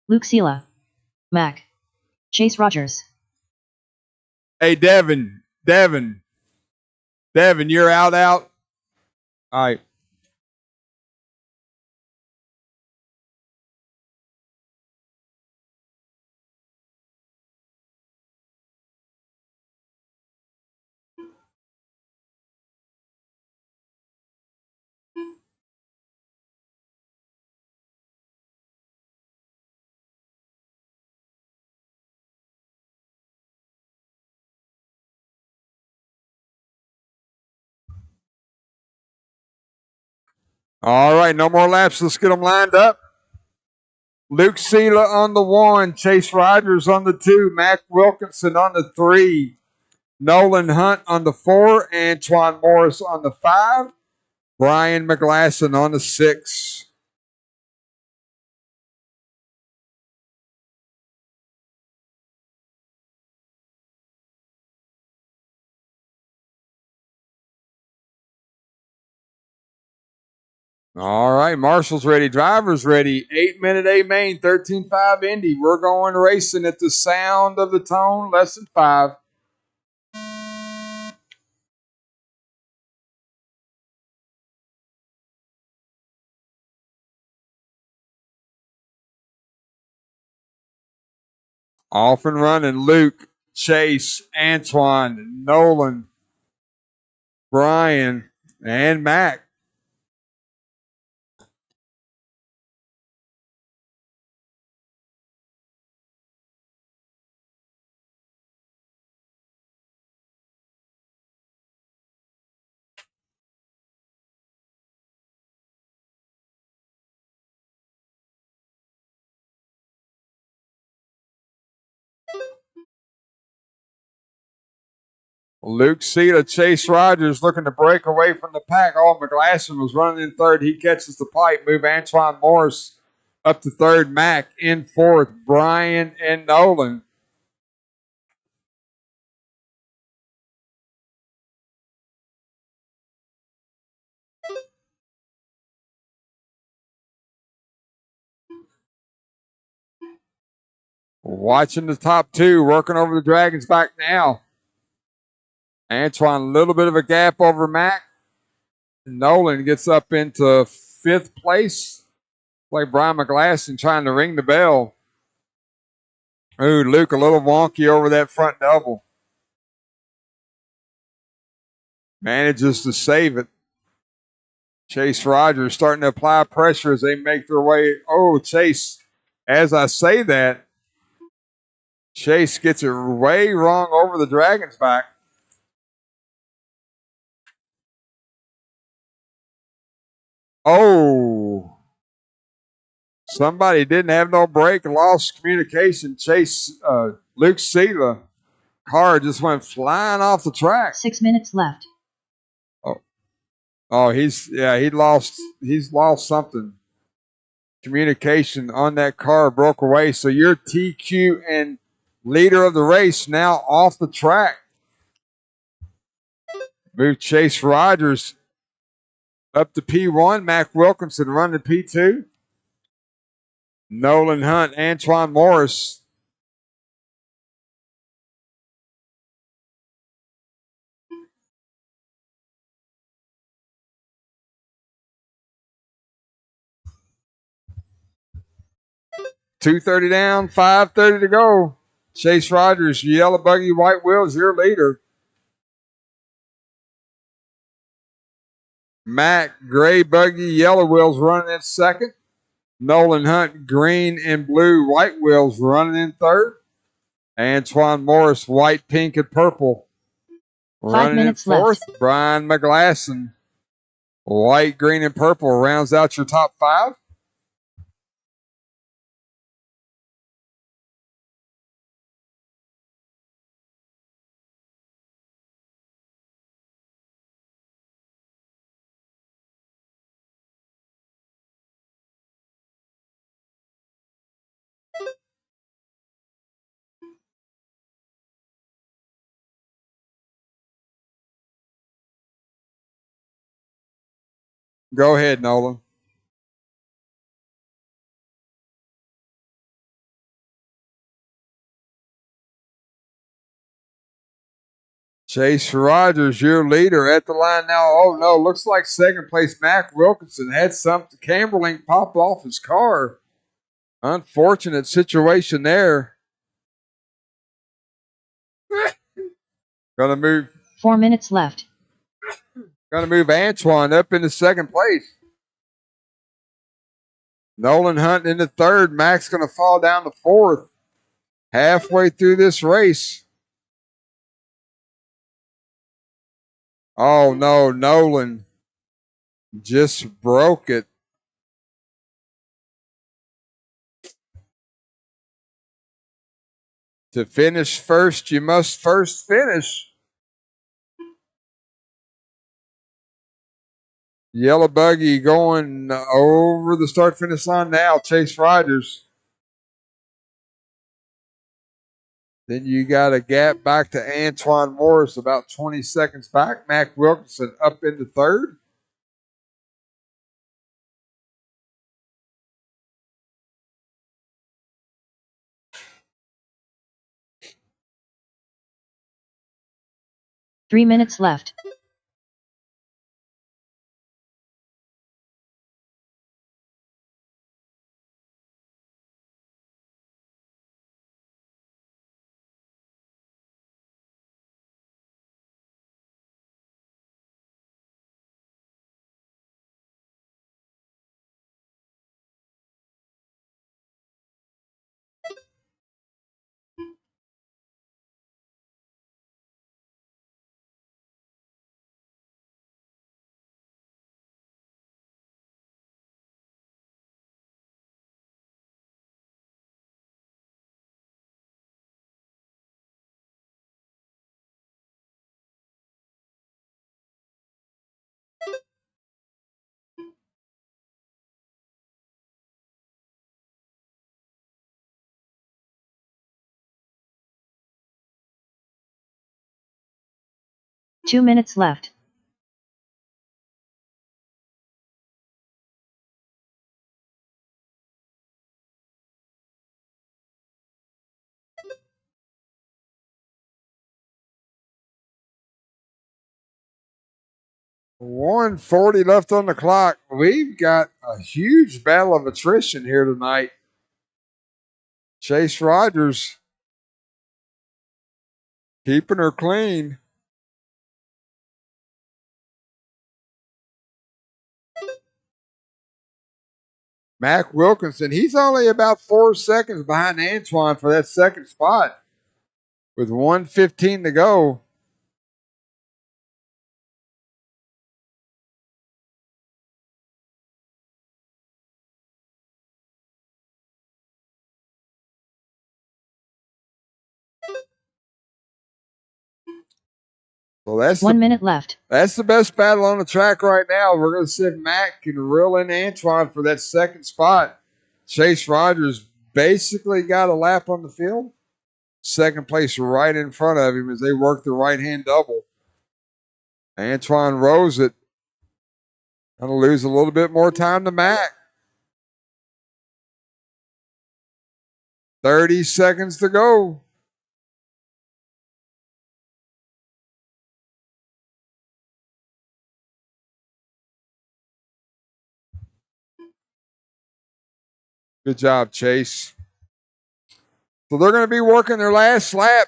Luke Sela. Mac. Chase Rogers. Hey, Devin, you're out. All right. All right, no more laps. Let's get them lined up. Luke Sela on the 1, Chase Rogers on the 2, Mac Wilkinson on the 3, Nolan Hunt on the 4, Antoine Morris on the 5, Brian McGlasson on the 6. All right, Marshall's ready, drivers ready. 8-minute A main, 13.5 Indy. We're going racing at the sound of the tone, less than 5. Off and running. Luke, Chase, Antoine, Nolan, Brian, and Mac. Luke Sela, Chase Rogers looking to break away from the pack. Oh, McGlasson was running in third. He catches the pipe. Move Antoine Morris up to third. Mack in fourth. Brian and Nolan. Watching the top two, working over the Dragons back now. Antoine, a little bit of a gap over Mack. Nolan gets up into fifth place. Like Brian McGlasson trying to ring the bell. Ooh, Luke a little wonky over that front double. Manages to save it. Chase Rogers starting to apply pressure as they make their way. Oh, Chase, as I say that, Chase gets it way wrong over the Dragon's back. Oh, somebody didn't have no brake, lost communication. Chase, Luke Sela, car just went flying off the track. 6 minutes left. Oh, he's lost something. Communication on that car broke away. So your TQ and leader of the race now off the track. Move Chase Rogers up to P1. Mac Wilkinson running P2. Nolan Hunt, Antoine Morris. .230 down, 5:30 to go. Chase Rogers, yellow buggy, white wheels, your leader. Mac, gray buggy, yellow wheels running in second. Nolan Hunt, green and blue, white wheels running in third. Antoine Morris, white, pink, and purple. 5 minutes in fourth. left. Brian McGlasson, white, green, and purple rounds out your top five. Go ahead, Nolan. Chase Rogers, your leader at the line now. Oh no, looks like second place Mac Wilkinson had something. Camberlink popped off his car. Unfortunate situation there. Gonna move 4 minutes left. Gonna move Antoine up into second place. Nolan Hunt into third. Mac's gonna fall down to fourth. Halfway through this race. Oh no, Nolan just broke it. To finish first, you must first finish. Yellow buggy going over the start finish line now. Chase Rogers. Then you got a gap back to Antoine Morris, about 20 seconds back. Mac Wilkinson up into third. Three minutes left. 2 minutes left. $1:40 left on the clock. We've got a huge battle of attrition here tonight. Chase Rogers keeping her clean. Mac Wilkinson, he's only about 4 seconds behind Antoine for that second spot with 1:15 to go. So that's 1 minute left. That's the best battle on the track right now. We're going to see if Mac can reel in Antoine for that second spot. Chase Rogers basically got a lap on the field. Second place right in front of him as they work the right-hand double. Antoine rows it. Going to lose a little bit more time to Mac. 30 seconds to go. Good job, Chase. So they're going to be working their last lap.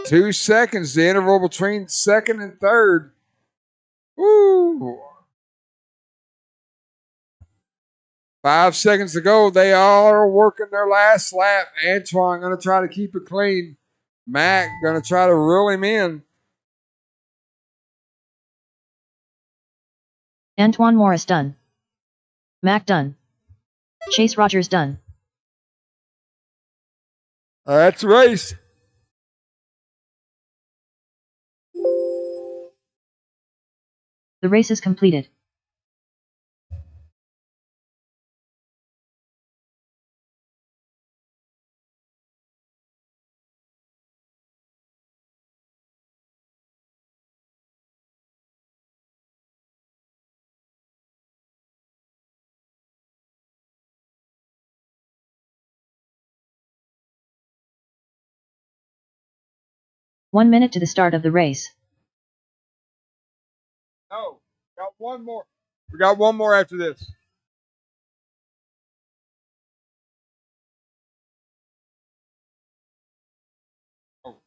2 seconds, the interval between second and third. Woo! 5 seconds to go. They all are working their last lap. Antoine going to try to keep it clean. Mac going to try to reel him in. Antoine Morris done. Mac done. Chase Rogers done. That's the race. The race is completed. One minute to the start of the race. No, got one more. We got one more after this. Oh.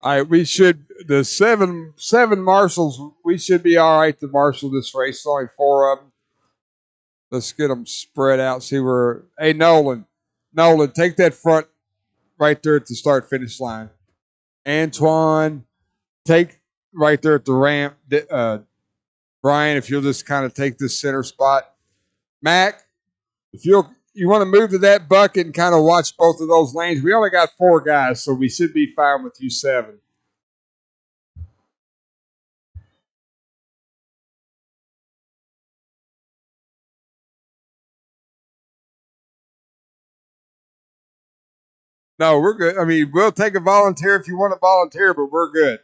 All right, we should the seven marshals. We should be all right to marshal this race. Only 4 of them. Let's get them spread out. See where. Hey, Nolan, take that front right there at the start finish line. Antoine, take right there at the ramp. Brian, if you'll just kind of take this center spot. Mac, if you want to move to that bucket and kind of watch both of those lanes. We only got 4 guys, so we should be fine with you 7. No, we're good. I mean, we'll take a volunteer if you want to volunteer, but we're good.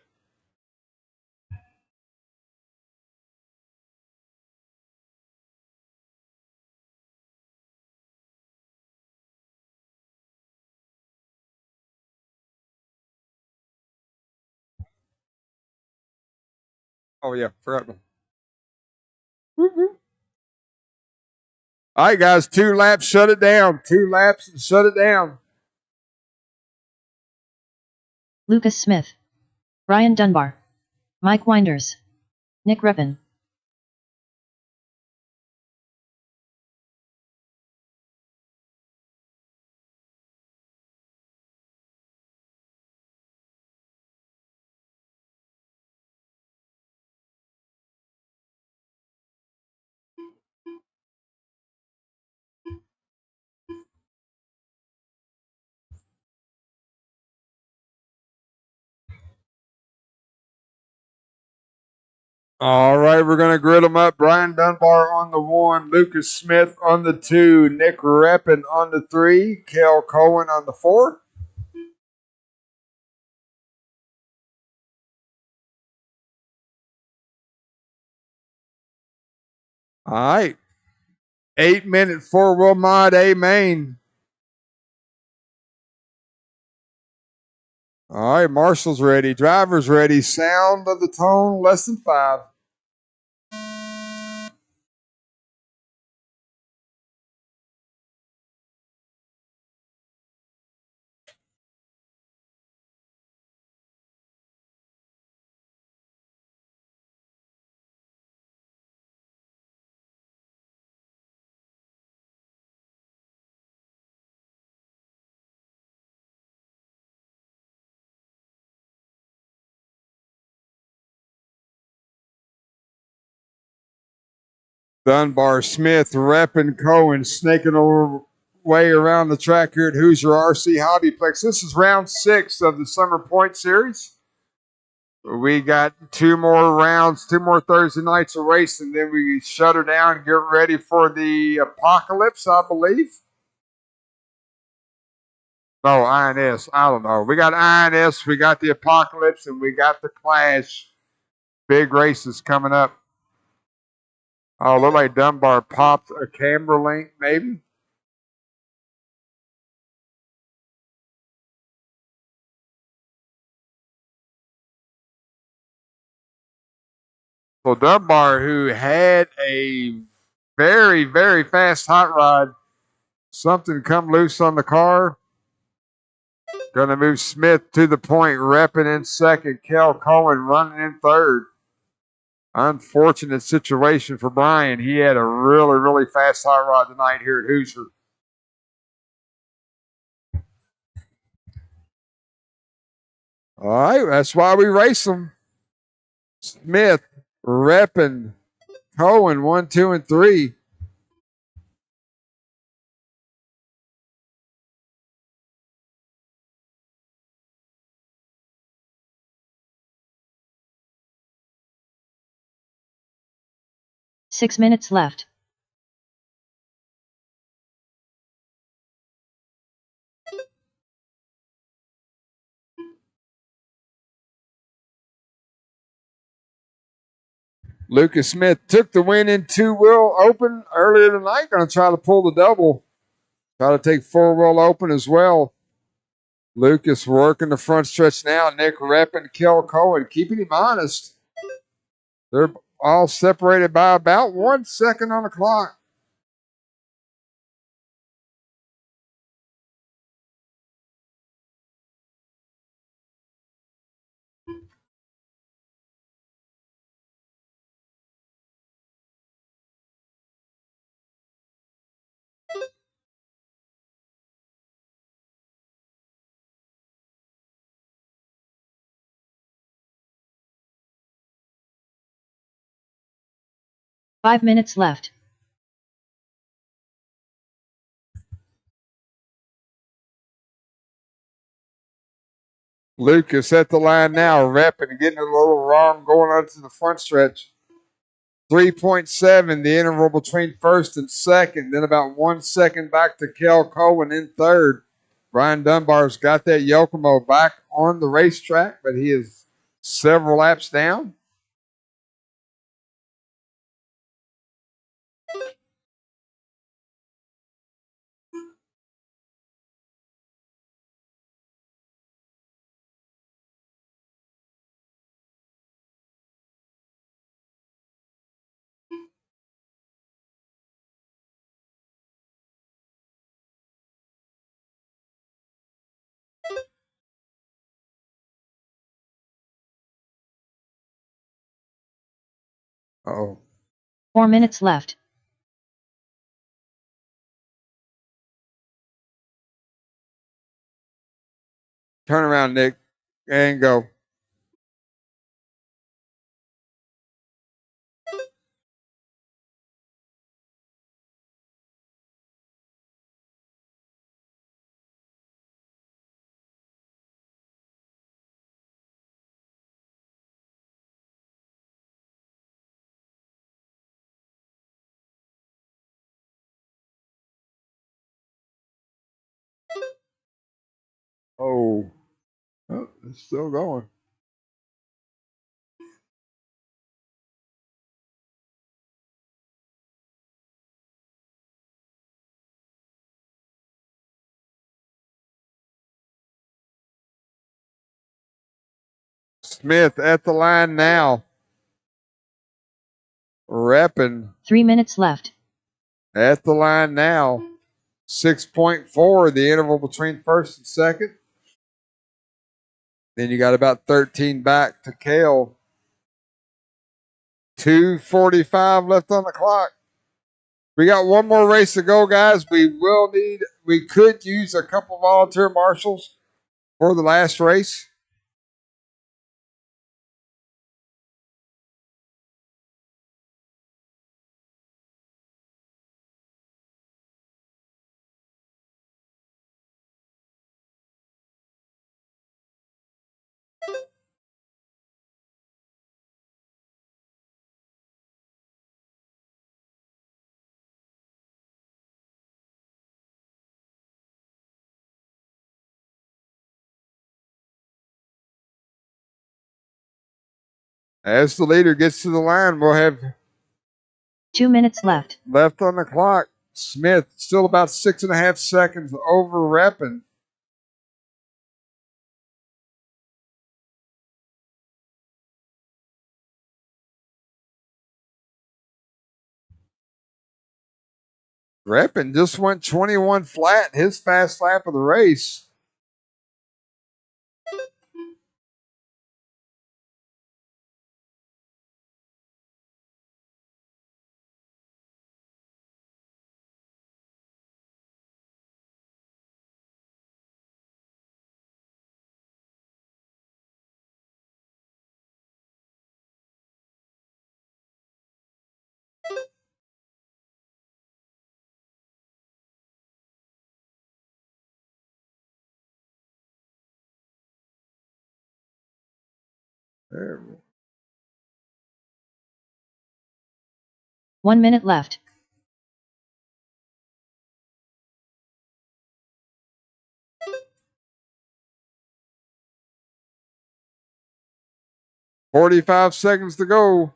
Oh yeah, forgot. All right, guys, 2 laps, shut it down. 2 laps and shut it down. Lucas Smith. Brian Dunbar. Mike Winders. Nick Reppin. All right, we're going to grid them up. Brian Dunbar on the 1, Lucas Smith on the 2, Nick Reppin on the 3, Kel Cohen on the 4. All right. 8-minute 4-wheel mod A main. All right, Marshall's ready. Driver's ready. Sound of the tone, less than 5. Dunbar, Smith, Reppin, Cohen snaking over way around the track here at Hoosier RC Hobbyplex. This is round 6 of the Summer Point Series. We got 2 more rounds, 2 more Thursday nights of racing. Then we shut her down and get ready for the Apocalypse, I believe. No, INS. I don't know. We got INS, we got the Apocalypse, and we got the Clash. Big races coming up. Oh, look like Dunbar popped a camera link, maybe. So Dunbar, who had a very, very fast hot rod, something come loose on the car. Going to move Smith to the point, repping in second. Kel Cohen running in third. Unfortunate situation for Brian. He had a really, really fast hot rod tonight here at Hoosier. All right, that's why we race them. Smith, repping, Cohen, 1, 2, and 3. Six minutes left. Lucas Smith took the win in 2-wheel open earlier tonight. Going to try to pull the double. Try to take 4-wheel open as well. Lucas working the front stretch now. Nick repping Kel Cohen, keeping him honest. They're all separated by about 1 second on the clock. Five minutes left. Lucas at the line now, repping, getting a little wrong, going on to the front stretch. 3.7, the interval between first and second. Then about 1 second back to Kel Cohen in third. Brian Dunbar's got that Yokomo back on the racetrack, but he is several laps down. Oh, 4 minutes left. turn around, Nick, and go. Oh, it's still going. Smith at the line now. Reppin 3 minutes left. at the line now. 6.4, the interval between first and second. Then you got about 13 back to Kale. 2:45 left on the clock. We got one more race to go, guys. We could use a couple volunteer marshals for the last race. As the leader gets to the line, we'll have 2 minutes left. left on the clock. Smith still about 6.5 seconds over Reppin. Reppin just went 21 flat, his fast lap of the race. There. 1 minute left. $45 seconds to go.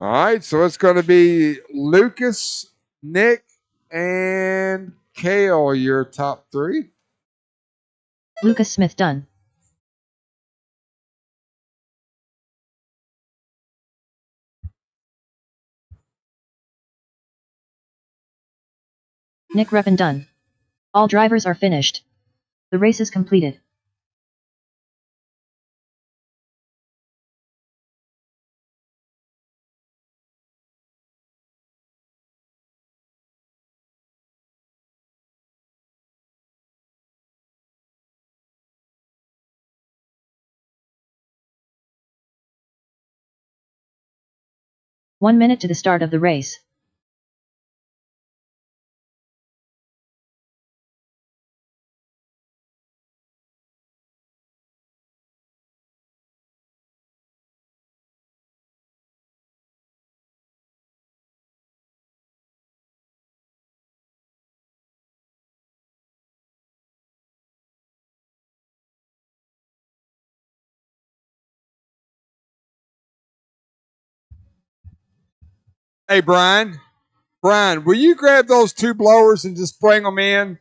All right, so it's going to be Lucas, Nick, and Kale, your top three. Lucas Smith done. Nick Reppin done. All drivers are finished. The race is completed. One minute to the start of the race. Hey, Brian. Brian, will you grab those two blowers and just bring them in?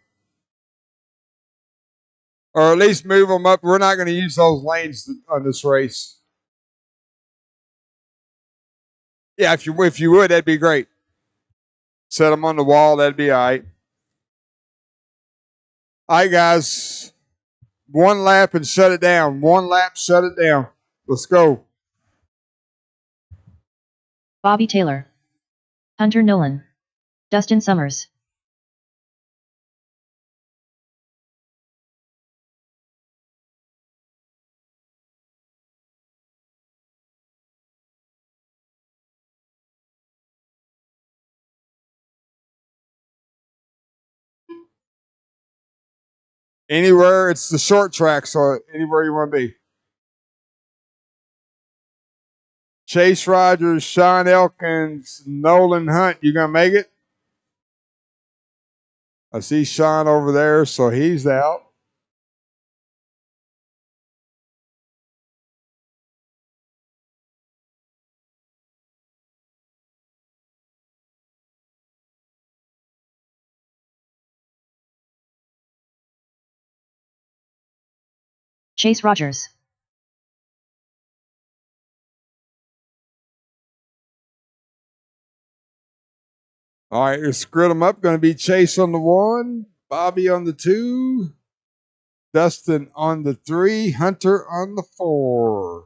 Or at least move them up. We're not going to use those lanes on this race. Yeah, if you would, that'd be great. Set them on the wall. That'd be all right. All right, guys. One lap and shut it down. One lap, shut it down. Let's go. Bobby Taylor. Hunter Nolan. Dustin Summers. Anywhere, it's the short track, so anywhere you want to be. Chase Rogers, Sean Elkins, Nolan Hunt. You going to make it? I see Sean over there, so he's out. Chase Rogers. All right, let's grid them up. Going to be Chase on the 1, Bobby on the 2, Dustin on the 3, Hunter on the 4.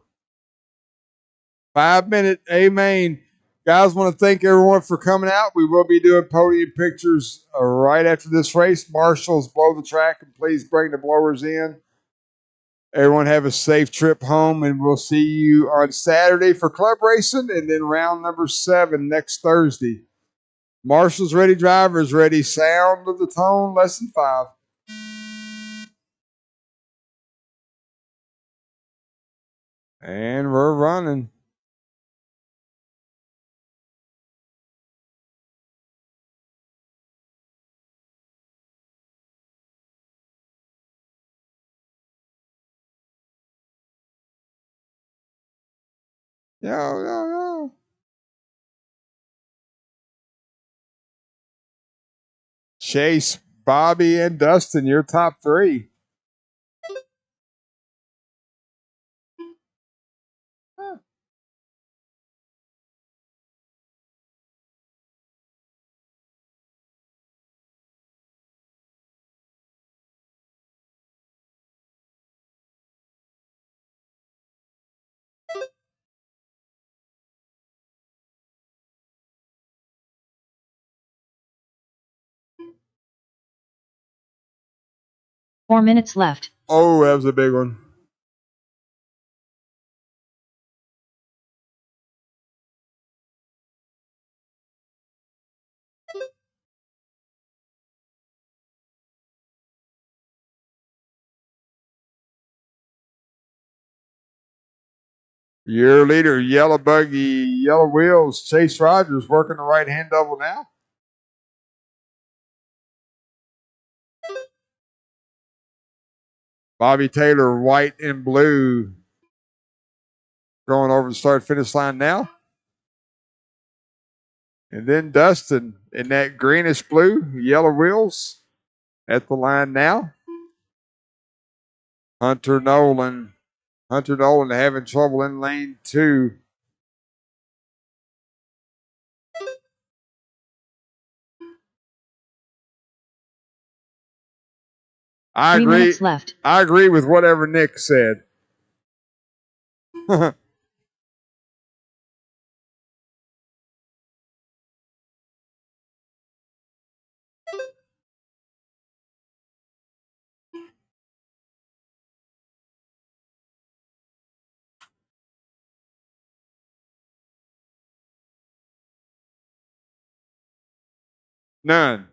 5 minute amen. Guys, want to thank everyone for coming out. We will be doing podium pictures right after this race. Marshals, blow the track, and please bring the blowers in. Everyone have a safe trip home, and we'll see you on Saturday for club racing, and then round number 7 next Thursday. Marshals ready, drivers ready. Sound of the tone, lesson 5. And we're running. Yo. Chase, Bobby, and Dustin, your top 3. Huh. Four minutes left. Oh, that was a big one. Your leader, Yellow Buggy, Yellow Wheels, Chase Rogers working the right hand double now. Bobby Taylor, white and blue, going over the start finish line now. And then Dustin in that greenish blue, Yellow Wheels at the line now. Hunter Nolan having trouble in lane 2. I 3 agree. minutes left. I agree with whatever Nick said. None.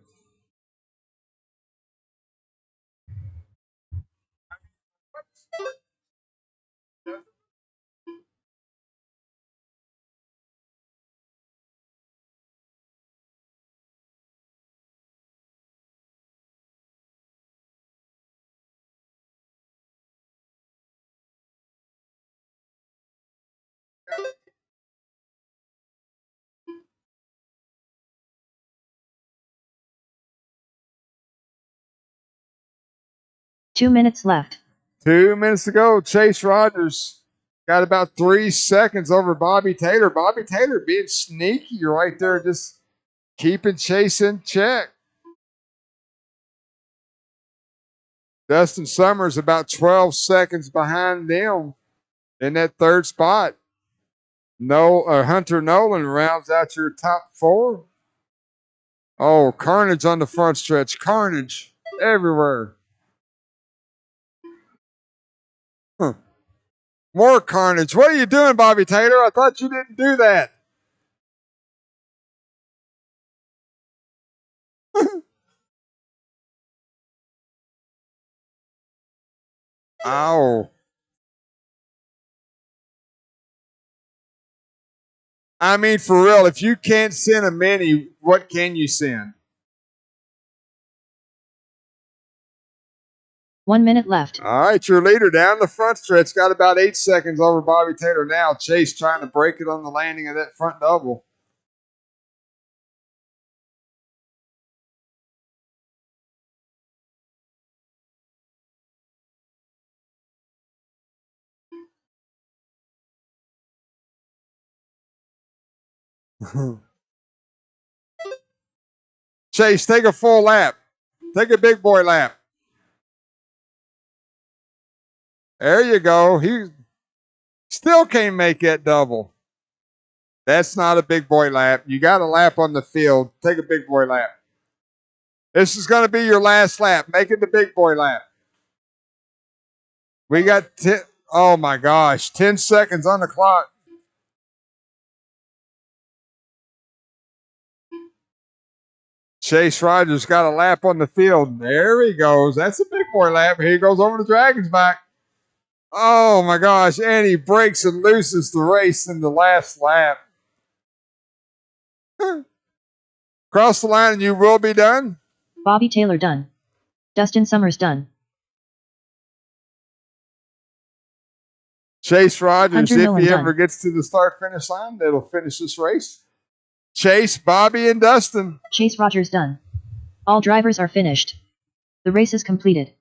Two minutes left. 2 minutes to go. Chase Rogers got about 3 seconds over Bobby Taylor. Bobby Taylor being sneaky right there, just keeping Chase in check. Dustin Summers about 12 seconds behind them in that third spot. Hunter Nolan rounds out your top 4. Oh, carnage on the front stretch. Carnage everywhere. Huh. More carnage. What are you doing, Bobby Taylor? I thought you didn't do that. Ow. I mean, for real, if you can't send a mini, what can you send? 1 minute left. All right, your leader down the front stretch got about 8 seconds over Bobby Taylor now. Chase trying to break it on the landing of that front double. Chase, take a full lap. Take a big boy lap. There you go. He still can't make that double. That's not a big boy lap. You got a lap on the field. Take a big boy lap. This is going to be your last lap. Make it the big boy lap. We got, oh my gosh, 10 seconds on the clock. Chase Rogers got a lap on the field. There he goes. That's a big boy lap. Here he goes over the Dragon's back. Oh my gosh. And he breaks and loses the race in the last lap. Cross the line and you will be done. Bobby Taylor done. Dustin Summers done. Chase Rogers, Hunter if Nolan he done. ever gets to the start-finish line, that'll finish this race. Chase, Bobby, and Dustin. Chase Rogers done. All drivers are finished. The race is completed.